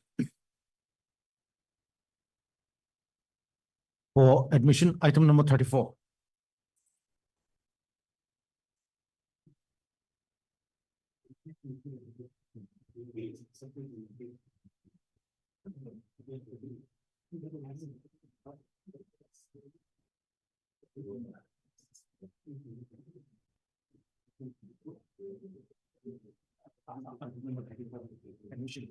For admission, item number 34. Admission.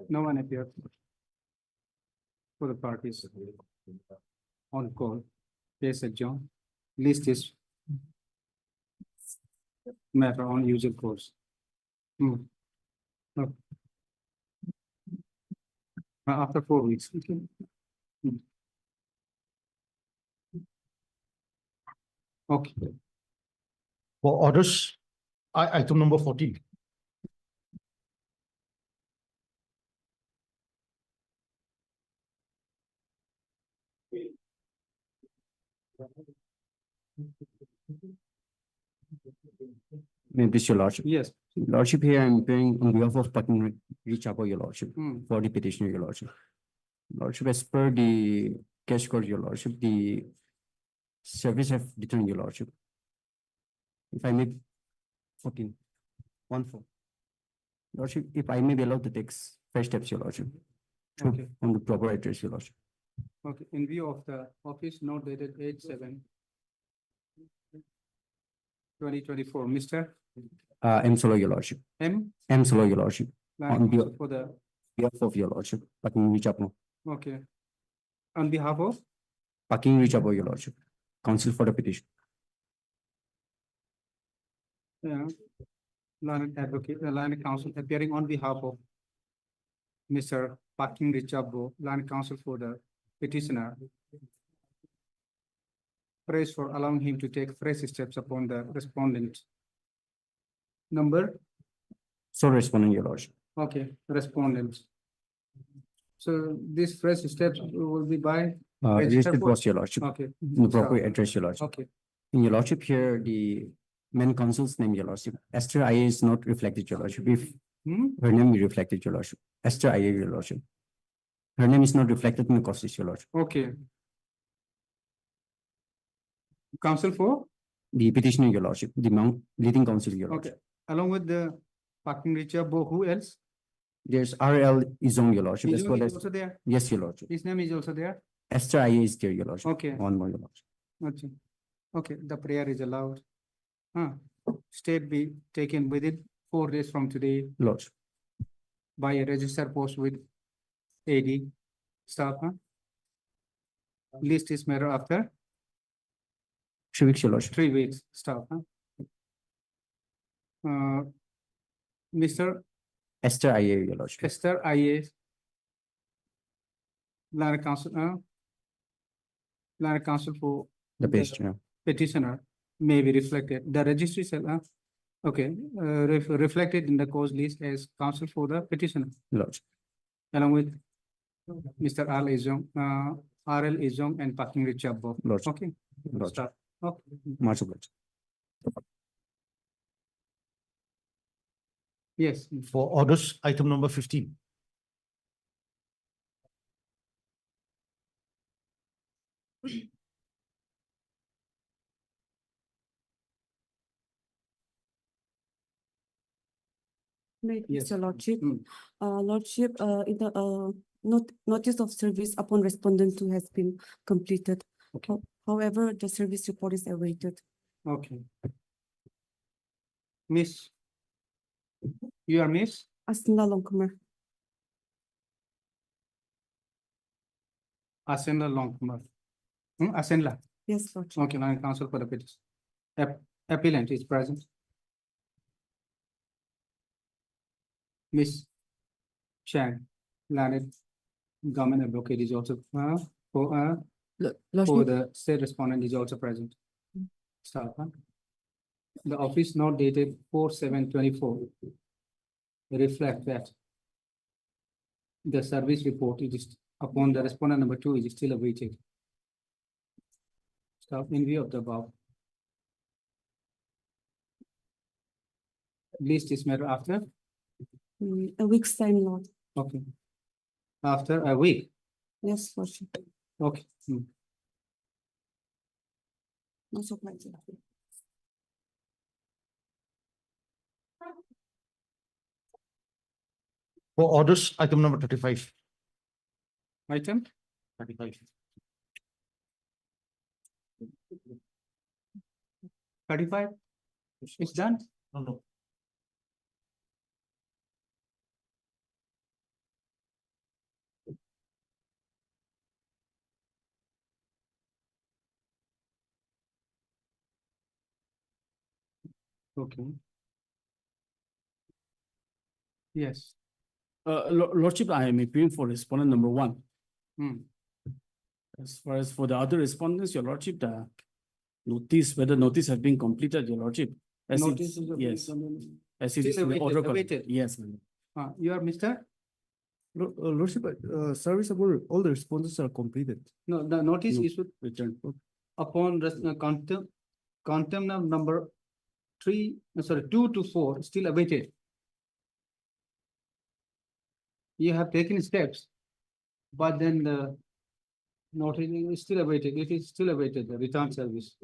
No one appeared for the parties on call. Case adjourned. List is matter on usual course. Okay. After 4 weeks. Okay. Okay. For orders, item number 14. May I please, your lordship? Yes. Lordship, here I'm appearing on behalf of Pakin Richapo, your lordship, for the petitioner, your lordship. Lordship, as per the cash code, your lordship, the service have determined, your lordship. If I may, 14. Lordship, if I may be allowed to take first steps, your lordship. Okay. On the proper address, your lordship. Okay, in view of the office note dated 8/7/2024, Mr. M. Solo, your lordship. M. Solo, your lordship. On behalf For the, of your lordship, Pakin Richapo. okay. On behalf of, Pakin Richapo, your lordship. Counsel for the petition. learned advocate, learned counsel appearing on behalf of Mr. Pakin Richabo, learned counsel for the petitioner. Praise for allowing him to take fresh steps upon the respondent. Number? So responding, your lordship. Okay, respondent. So these fresh steps will be by? Registered post, your lordship. Okay. In the proper address, your lordship. Okay. In your lordship here, the main counsel's name, your lordship. Esther IA is not reflected, your lordship. If her name be reflected, your lordship. Esther IA, your lordship. Her name is not reflected in the cost list, your lordship. Okay. Counsel for? The petitioner, your lordship. The leading counsel, your lordship. Okay. Along with the Pakin Richabo, who else? There's RL Izong, your lordship. As Izong well is as, also there? yes, your lordship. His name is also there? Esther IA is there, your lordship. Okay. One more, your lordship. Okay, okay, the prayer is allowed. State be taken within 4 days from today Lordship. by a registered post with AD staff, List is matter after 3 weeks, your lordship. 3 weeks, staff, Mr. Esther IA, your lordship. Esther IA. Land Council for The petitioner. petitioner may be reflected. The registry shall, okay, reflected in the cause list as counsel for the petitioner, Lordship. along with Mr. RL Izong and Parking Richard Bob. Lordship. Okay. Lordship. Start. Okay. Much obliged. Yes. For orders, item number 15. Yes. Mr. Lordship, Mm. Lordship, in the notice of service upon respondent who has been completed. However, the service report is awaited. Okay. Miss. You are Miss? Asnla Longkumar. Asenla Longkumar. Asenla. Yes, Lordship. Okay, now counsel for the petition. Appellant is present. Miss Chan, landed government advocate is also, for Lordship, the state respondent is also present. Staff, The office note dated 4/7/24 reflect that the service report is upon the respondent number 2 is still awaited. Staff, in view of the above. List is matter after, a week's time, Lord. okay. After a week, Yes, Lordship. okay. Not so much. For orders, item number 35. Item 35. 35, it's done. No, no. Okay. Yes. Lordship, I am appealing for respondent number 1. Hmm. As far as for the other respondents, your lordship, the notice, whether notice have been completed, your lordship. As it's- Notice is yes, as it Still is in the awaited, order. awaited. Yes, ma'am. You are Mr. Lordship, service of all the responses are completed. No, the notice No. issued Return. upon contempt number 2 to 4 still awaited. You have taken steps, but then the notice is still awaited. It is still awaited, the return service.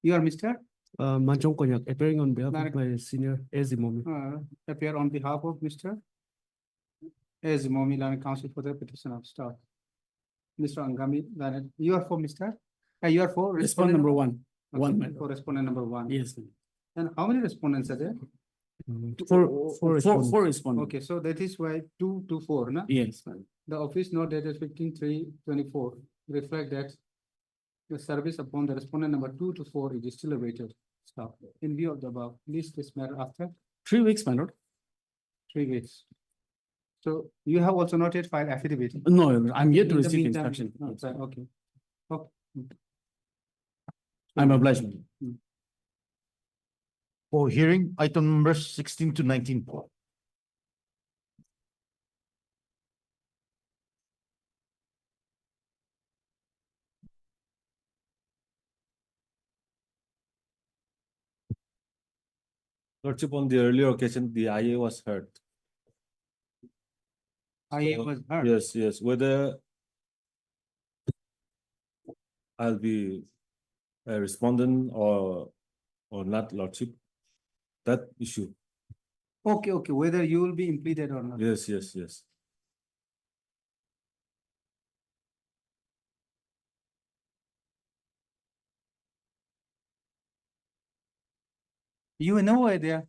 You are Mr. Manchong Konyak, appearing on behalf Direct- of my senior Azimomi. Appear on behalf of Mr. Azimomi, Land Council for the petition of staff. Mr. Angami, Land, you are for Mr. You are for Respondent number 1. Okay, One, ma'am. for respondent number 1. Yes, ma'am. And how many respondents are there? Four respondents. Okay, so that is why 2 to 4, na? Yes, ma'am. The office note dated 15/3/24 reflect that the service upon the respondent number 2 to 4 is still awaited. Staff, in view of the above, list this matter after 3 weeks, my lord. 3 weeks. So you have also not yet filed affidavit. No, I'm yet to In the receive meantime- instruction. No, sorry, okay. Okay. I'm obliged. ma'am. For hearing, item numbers 16 to 19. Lordship, on the earlier occasion, the IA was heard. IA So, was heard. Yes, yes, whether I'll be a respondent or not, Lordship, that issue. Okay, okay, whether you will be impleaded or not. Yes, yes, yes. You were nowhere there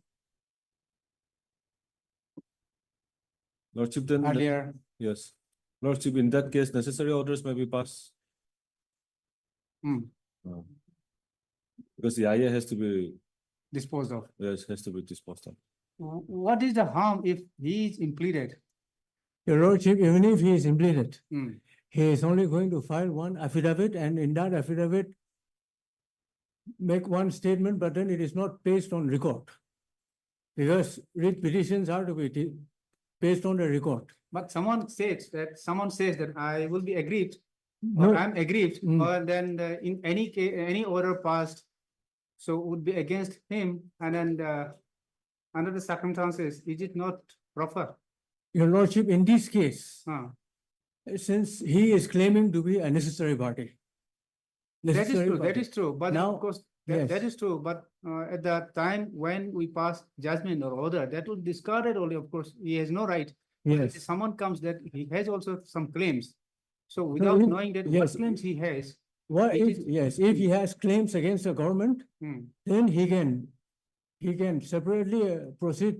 Lordship, then, earlier. yes. Lordship, in that case, necessary orders may be passed. Hmm. Because the IA has to be, Disposed of. yes, has to be disposed of. What is the harm if he is impleaded? Your lordship, even if he is impleaded, Hmm. he is only going to file one affidavit, and in that affidavit make one statement, but then it is not based on record. Because writ petitions are to be based on the record. But someone says that I will be aggrieved, No. or I'm aggrieved, Mm. or then in any case, any order passed, so would be against him, and then under the circumstances, is it not proper? Your lordship, in this case, Huh. since he is claiming to be a necessary party. That is Necessary true, that party. is true, but Now, of course, that yes. is true, but at the time when we pass judgment or order, that will discarded only, of course, he has no right. But if Yes. someone comes that he has also some claims, so without if- knowing that what yes. claims he has. What it if, is- yes, if he has claims against the government, Hmm. then he can separately proceed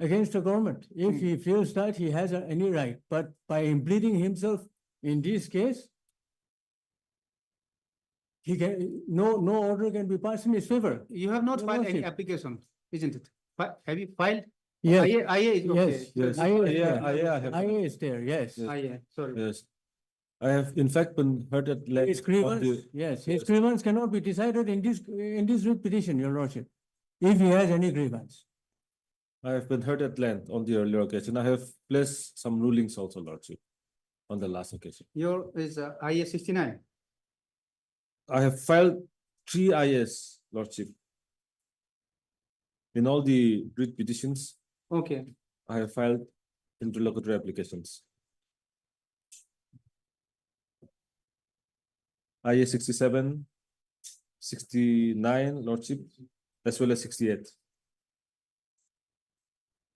against the government if he feels that he has any right. But by impleading himself in this case, he can, no order can be passed in his favor. You have not Your filed any lordship. application, isn't it? Have you filed? Yes, IA is okay. yes, Yes. IA is Yeah, there. yeah, I have- IA is there, yes. Yes. IA, sorry. Yes. I have in fact been heard at length. His on grievance, the- yes, his yes. grievance cannot be decided in this writ petition, your lordship, if he has any grievance. I have been heard at length on the earlier occasion. I have placed some rulings also, Lordship, on the last occasion. Your is IA 69. I have filed 3 IS, Lordship. In all the writ petitions, Okay, I have filed interlocutory applications. IA 67, 69, Lordship, as well as 68.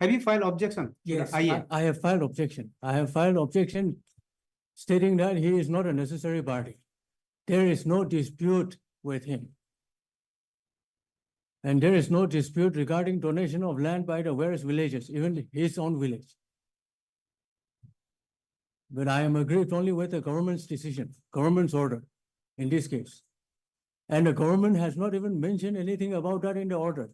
have you filed objection? to the Yes, IA. I have filed objection. I have filed objection stating that he is not a necessary party. There is no dispute with him. And there is no dispute regarding donation of land by the various villages, even his own village. But I am aggrieved only with the government's decision, government's order in this case. And the government has not even mentioned anything about that in the order.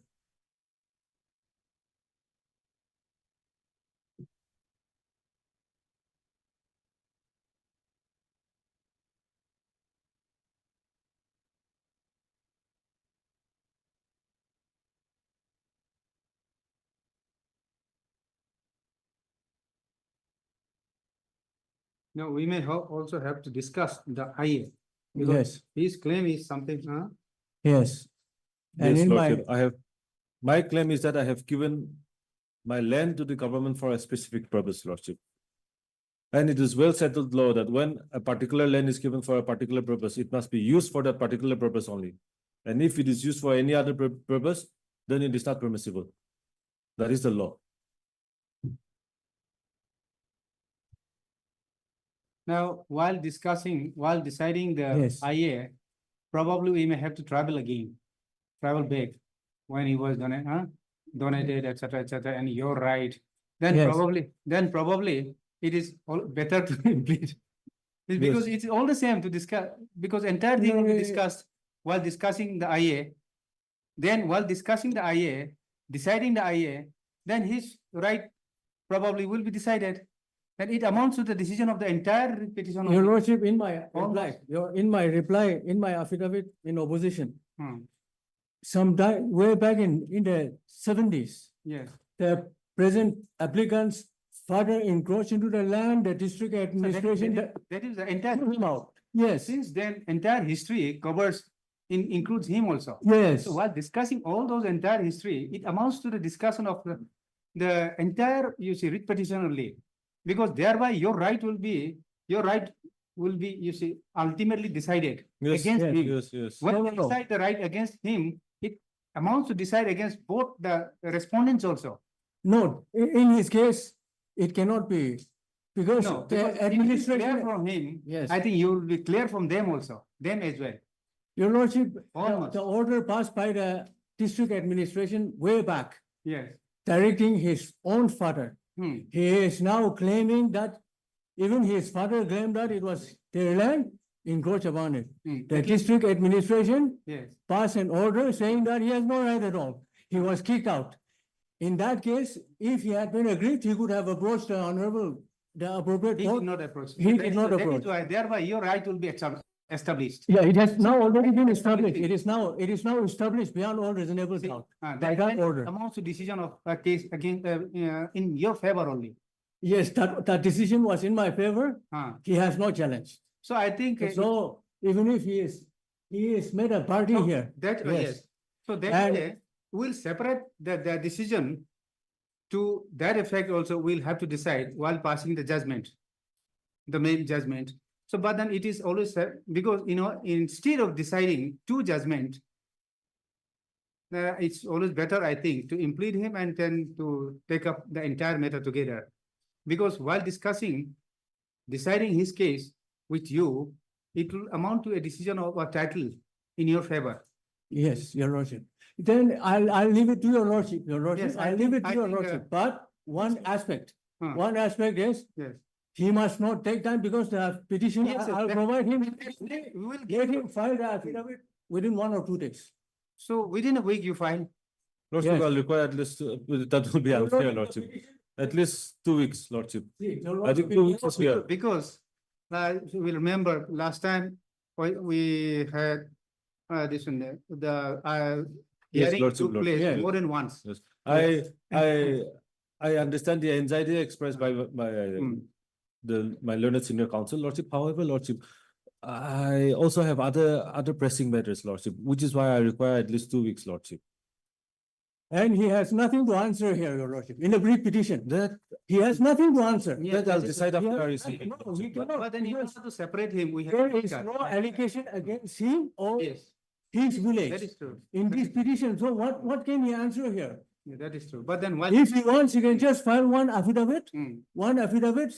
No, we may also have to discuss the IA. Because Yes, his claim is something, yes. And Yes, in my, Lordship, my claim is that I have given my land to the government for a specific purpose, Lordship. And it is well settled law that when a particular land is given for a particular purpose, it must be used for that particular purpose only. And if it is used for any other purpose, then it is not permissible. That is the law. now, while deciding the Yes. IA, probably we may have to travel back when he was donated, etc., and you're right. Then Yes. probably it is better to implead. It's because it's all the same to discuss, because entire thing will be discussed while discussing the IA. Then while discussing the IA, deciding the IA, then his right probably will be decided. And it amounts to the decision of the entire petition. Your only. lordship, in my Almost. reply, in my affidavit in opposition, Hmm. sometime way back in the 70s, Yes. the present applicants further encroach into the land, the district So administration. that is the entire. Threw him out. Yes, Since then, entire history includes him also. yes, So while discussing all those entire history, it amounts to the discussion of the entire, writ petition only. Because thereby your right will be, ultimately decided Yes, against him. yes. When No, you no, no. decide the right against him, it amounts to decide against both the respondents also. no, in his case, it cannot be, because No, the because if it is clear administration. from him, Yes. I think you will be clear from them also, them as well. Your lordship, Almost. the order passed by the district administration way back, Yes. directing his own father. Hmm. He is now claiming that even his father claimed that it was their land, encroach upon it. The district administration Yes. passed an order saying that he has no right at all. He was kicked out. In that case, if he had been aggrieved, he could have approached the appropriate He did court. not approach. He did not That is approach. why, thereby your right will be established. Yeah, it has now already been established. It is now established beyond all reasonable doubt by that order. Amounts to decision of a case against, in your favor only. Yes, that decision was in my favor. He has no challenge. So I think. So even if he is made a party So here. That, yes. So that And- way, we'll separate the decision to that effect also, we'll have to decide while passing the judgment, the main judgment. So, but then it is always, because, instead of deciding two judgment, it's always better, I think, to implead him and then to take up the entire matter together. Because while deciding his case with you, it will amount to a decision of a title in your favor. Yes, your lordship. Then I'll leave it to your lordship, Yes, I I'll leave it think- to your I think, lordship, but one aspect is. Yes. He must not take time because the petition, Yes, sir, I'll that- provide him, We will let him file the affidavit within 1 or 2 days. So within a week you file. Lordship, Yes. I'll require at least, that will be unfair, Lordship. At least 2 weeks, Lordship. I think 2 weeks is fair. Because, we remember last time, we had, this one, the Yes, hearing Lordship, took Lordship. place more than once. Yes. I understand the anxiety expressed by my learned senior counsel, Lordship. However, Lordship, I also have other pressing matters, Lordship, which is why I require at least 2 weeks, Lordship. And he has nothing to answer here, your lordship, in the brief petition. That He has nothing to answer. Yeah, I'll that is- decide after I Yeah, receive it. no, we Lordship. cannot, But then you because have to separate him. We have there to is discuss. no allegation against him or Yes, his that village is true. in this petition. So what can he answer here? Yeah, that is true. But then while. If he wants, he can just file one affidavit Then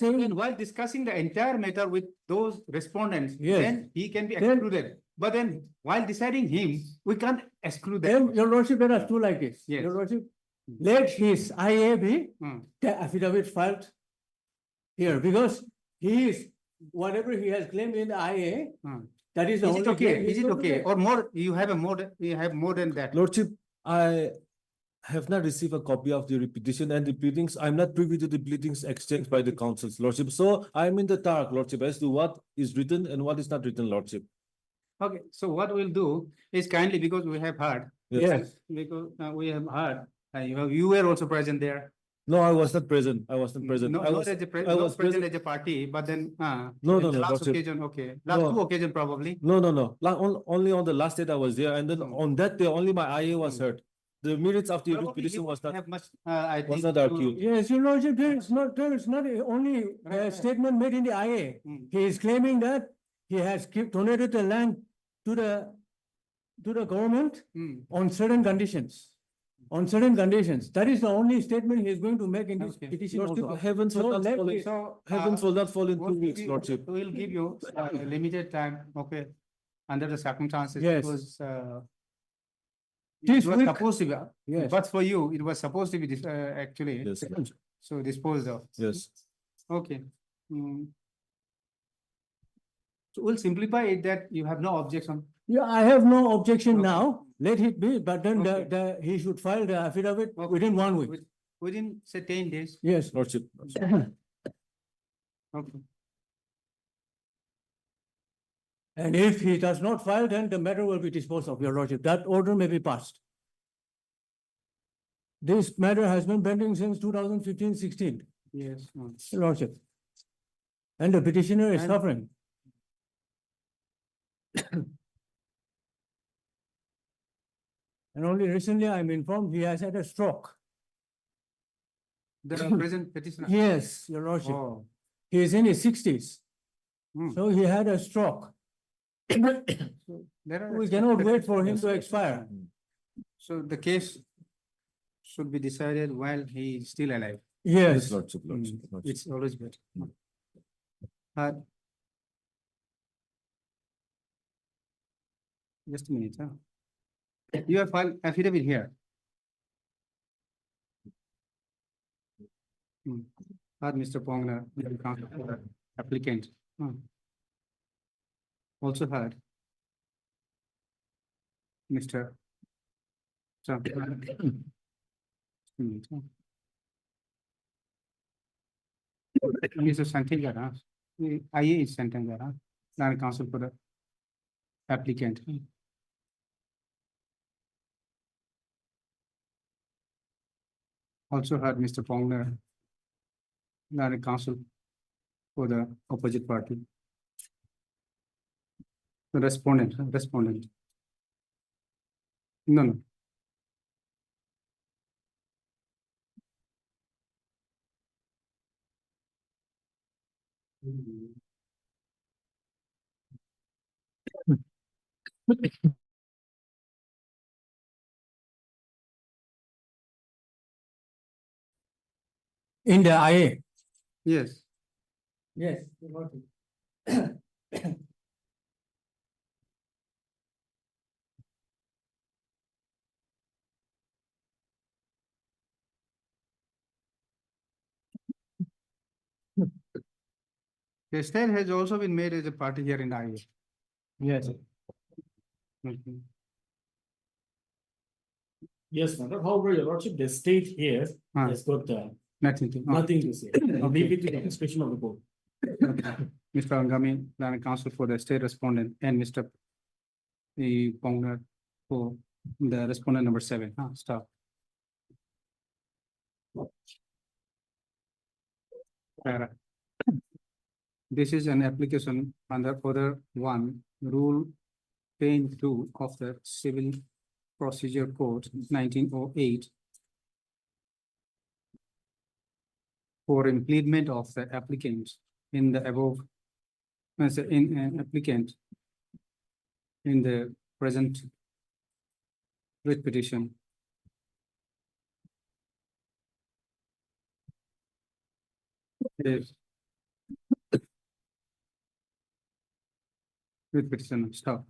saying, while discussing the entire matter with those respondents, Yes. then he can be Then- excluded. But then while deciding him, we can't exclude them. then your lordship, let us do like this. Yes. Your lordship, let his IA be Hmm. the affidavit filed here, because he is, whatever he has claimed in the IA, Hmm. that is the Is it only. okay? claim Is he's it going to okay? make. Or more, you have more than that. Lordship, I have not received a copy of the petition and the pleadings. I'm not privy to the pleadings exchanged by the councils, Lordship. So I'm in the dark, Lordship, as to what is written and what is not written, Lordship. Okay, so what we'll do is kindly, because we have heard. Yes. Because we have heard, you were also present there. No, I was not present. I was not present. No, I not was, as a I not was present present. as a party, but then, No, in no, the no, last Lordship. occasion, okay, last No. 2 occasion probably. No. Only on the last date I was there, and then on that day, only my IA was heard. The minutes of the Probably petition you was not, have much, I was think. not argued. Yes, your lordship, there is not only a statement made in the IA. He is claiming that he has donated the land to the government on certain conditions. On certain conditions. That is the only statement he is going to make in this Okay. petition Lordship, also. heavens So will not let fall in, me- So. heavens will not fall in 2 we'll weeks, give- Lordship. We'll give you limited time, okay, under the circumstances. Yes. Because, This it was week- supposed to be, Yes. but for you, it was supposed to be actually, Yes, Lordship. so disposed of. Yes. Okay. So we'll simplify it that you have no objection. Yeah, I have no objection Okay. now. Let it be, but then Okay. he should file the affidavit Okay. within 1 week. Within, say, 10 days. Yes. Lordship. Okay. And if he does not file, then the matter will be disposed of, your lordship. That order may be passed. This matter has been pending since 2015-16, Yes. your lordship. And the petitioner is And- suffering. And only recently I'm informed he has had a stroke. The present petitioner. Yes, your lordship. Oh. He is in his 60s. Hmm. So he had a stroke. So there are. We cannot wait for him to expire. So the case should be decided while he is still alive. Yes. Lordship, Lordship, Mm, Lordship. It's always better. Just a minute, huh? You have filed affidavit here. Or Mr. Pongna, applicant. Also heard. Mr. Mr. Santigara, IA is Santigara, land counsel for the applicant. Also heard Mr. Pongner, land counsel for the opposite party. The respondent. No. In the IA. Yes. Yes. The state has also been made as a party here in IA. Yes. Yes, madam. However, your lordship, the state here has got Nothing to. nothing to say. I'll leave it to the discretion of the board. Mr. Angami, land counsel for the state respondent, and Mr. The Pongner for the respondent number 7. Stop. This is an application under order 1, rule 2 of the Civil Procedure Code 1908 for impleadment of the applicant in the above, in an applicant in the present writ petition. Yes. Writ petition, stop.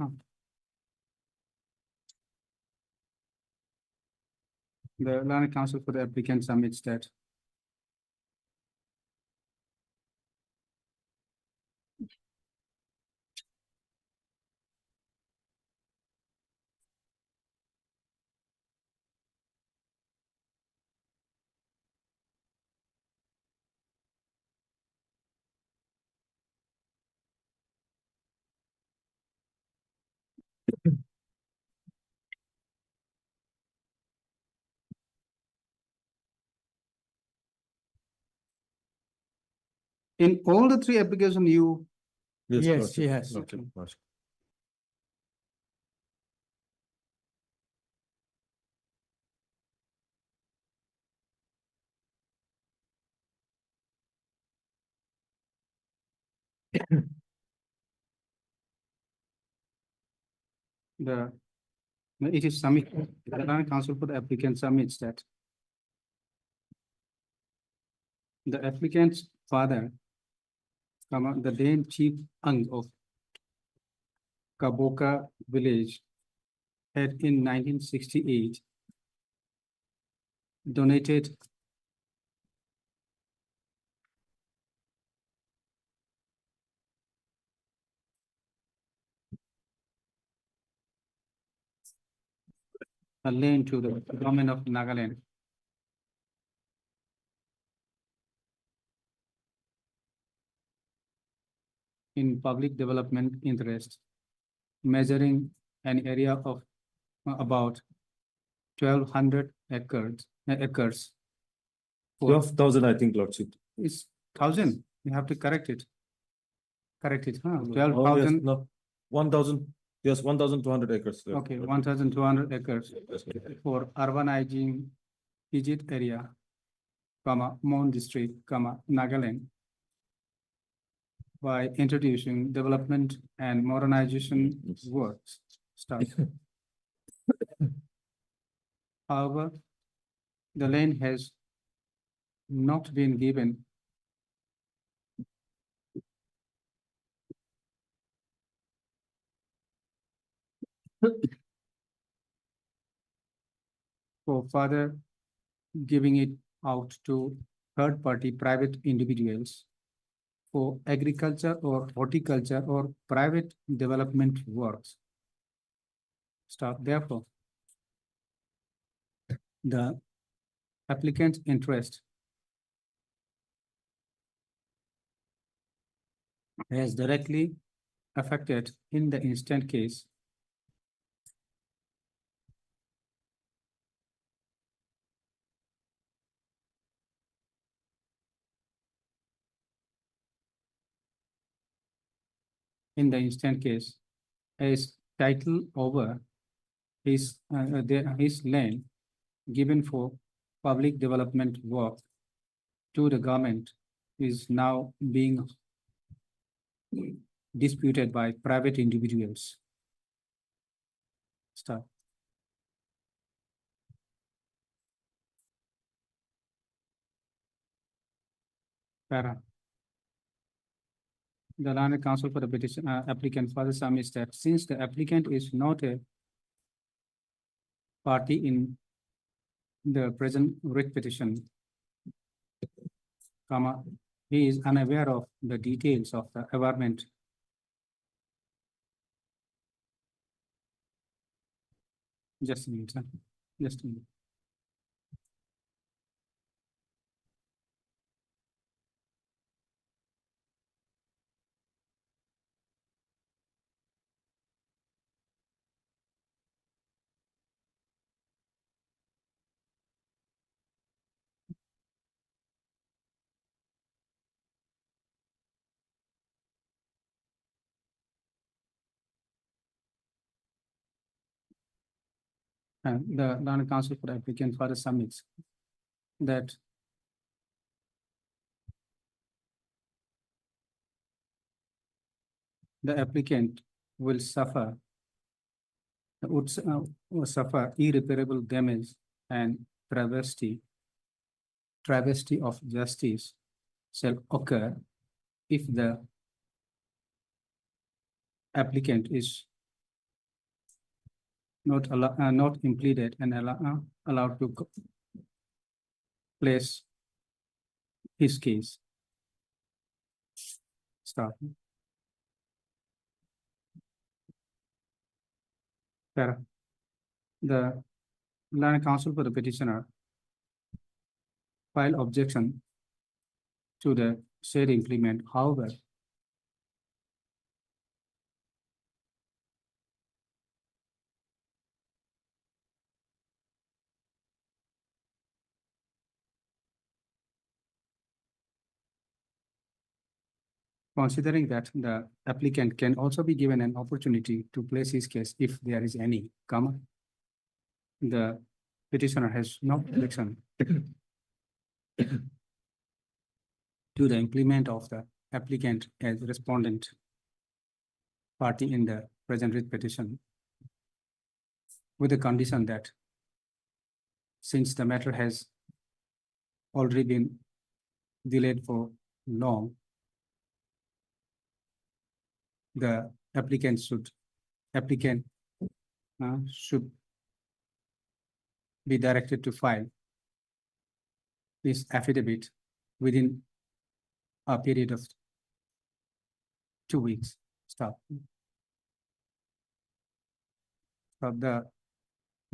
The land counsel for the applicant submits that in all the 3 applications you. Yes, lordship, she has. lordship, lordship. It is submit, the land counsel for the applicant submits that the applicant's father, the then chief Ang of Kaboka village had in 1968 donated a land to the government of Nagaland. In public development interest, measuring an area of about 1,200 acres. 12,000, I think, lordship. It's 1,000. You have to correct it. Correct it, huh? Oh, yes, 12,000. no, 1,000, yes, 1,200 acres. Okay, 1,200 acres for urbanizing Egypt area, Mon district, Nagaland, by introducing development and modernization works. Start. However, the land has not been given for further giving it out to third-party private individuals for agriculture or horticulture or private development works. Stop. Therefore, the applicant's interest is directly affected in the instant case his title over his land given for public development work to the government is now being disputed by private individuals. Start. Para. The Land Council for the petition applicant further submits that since the applicant is not a party in the present writ petition, comma, he is unaware of the details of the environment. Just a minute, sir. Just a minute. And the Land Council for the applicant further submits that the applicant will suffer would suffer irreparable damage and travesty of justice shall occur if the applicant is not impleaded and allowed to place his case. Start. The Land Council for the petitioner file objection to the said implement. However, considering that the applicant can also be given an opportunity to place his case if there is any, comma, the petitioner has no objection to the implement of the applicant as respondent party in the present writ petition, with the condition that since the matter has already been delayed for long, the applicant should be directed to file this affidavit within a period of 2 weeks. Stop. The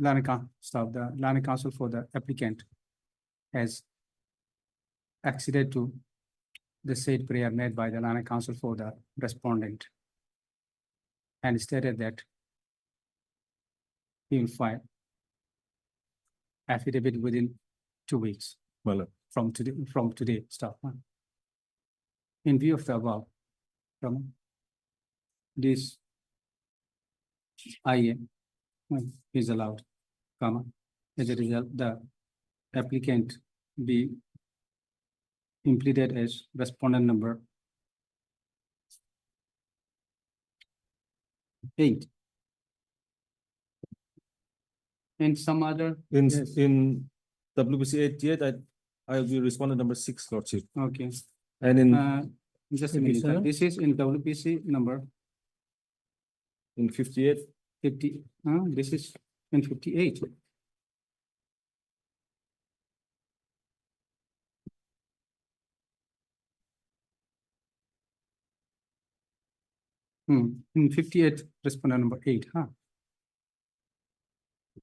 Land Council for the applicant has acceded to the said prayer made by the Land Council for the respondent and stated that he will file affidavit within 2 weeks. Well, from today. Stop. In view of the above, this IA is allowed, comma, as a result, the applicant be implemented as respondent number 8. And some other. in Yes. in WBC 88, I will be respondent number 6, Lordship. Okay. And in Just a minute. sir. This is in WPC number in 58, 50. This is in 58. In 58, respondent number 8, huh?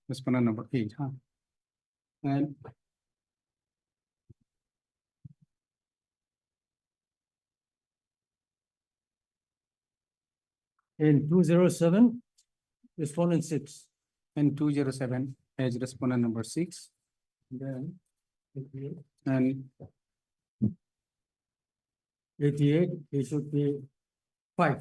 Respondent number 8, huh? And In 207, respondent 6. in 207, as respondent number 6. Then, and 88, it should be 5.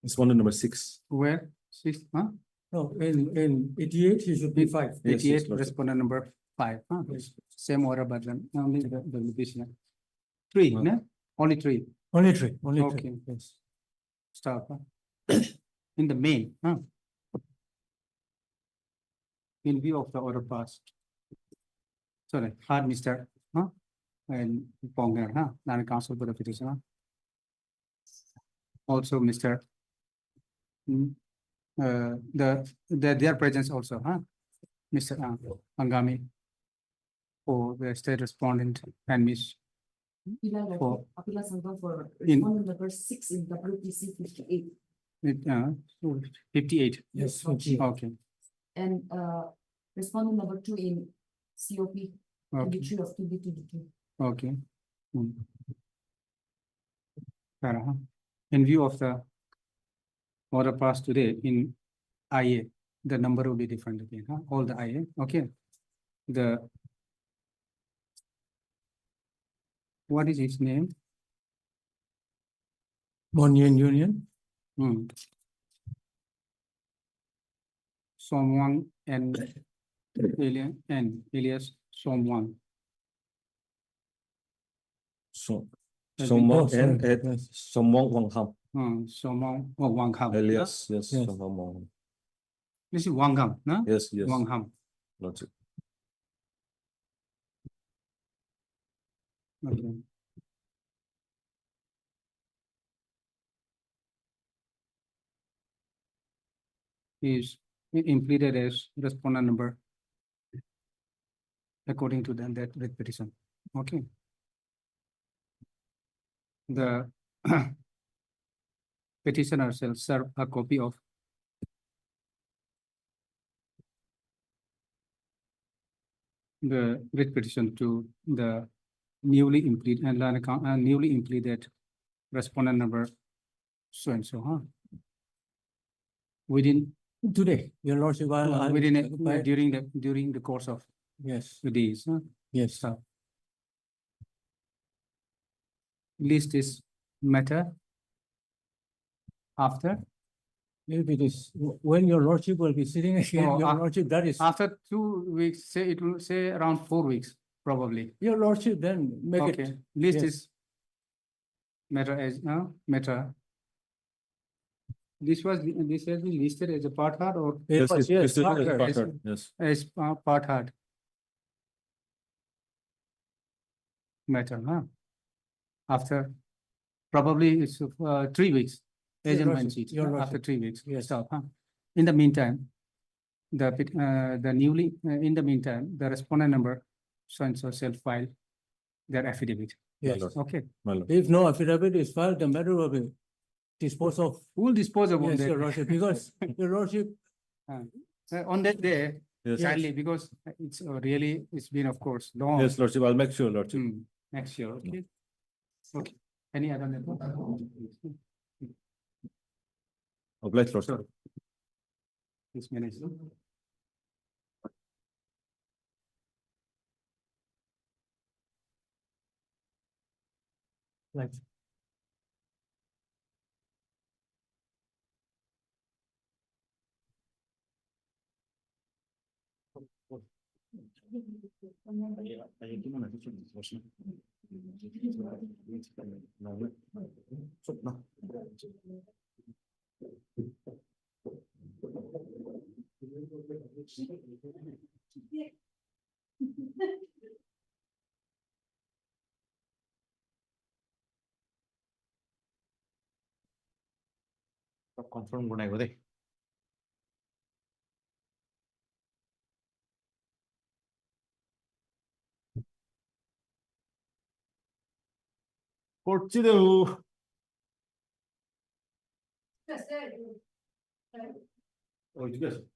Respondent number 6. where 6, huh? No, in 88, he should be 5. Yes, 88, Lordship. respondent number 5, huh? Same order, but then only the petition. 3, Huh. no? Only 3. Only 3, only 3. Okay. Yes. Stop. Huh? In the main, huh? In view of the order passed. Sorry, hard Mr. Huh? And Ponger, huh? Non-council for the petition, huh? Also, Mr. Their presence also, huh? Mr. Angami. For the state respondent and Miss. For- For In- respondent number 6 in WPC 58. 58. Yes. Okay, And respondent number 2 in COP okay, 23 of 2022. okay. Fair, huh? In view of the order passed today in IA, the number will be different again, huh? All the IA, okay. What is its name? Monian Union. Somwang and Elias Somwang. So, Has Somwang been- and Yes. Somwang Wang Ham. Somwang or Wang Ham. Alias, yes, Yes. Somwang Wang Ham. This is Wang Ham, no? Yes, yes. Wang Ham. Lordship. Okay. Is impleaded as respondent number according to that writ petition. Okay. The petitioner shall serve a copy of the writ petition to the newly impleaded respondent number so and so, huh? Within Today, your lordship, during the course of yes, the days, huh? yes. So list is matter after If it is, when your lordship will be sitting again, Oh, your lordship, that is, after 2 weeks, say it will say around 4 weeks, probably. your lordship, then make Okay, it. list yes. is matter as matter. This has been listed as a part hard or Yes, Yes, it's yes, listed as partner, part yes. third, yes. as part hard matter, huh? After probably it's 3 weeks. Your Agent lordship, went it your after lordship. 3 weeks. Yes. Stop, huh? In the meantime, the in the meantime, the respondent number so and so shall file their affidavit. Yes. Lord. Okay, My lord. If no affidavit is filed, the matter will be disposed of. who will dispose of on Yes, that? your lordship, because your lordship, On that day, Yes, sadly, because it's really, it's been, of course, long. yes, Lordship, I'll make sure, Lordship. Next year, okay? Okay, any other? Obliged, Lordship. Sure. Please manage. like, confirm của này có thể. Procedural. Oh, itu guys.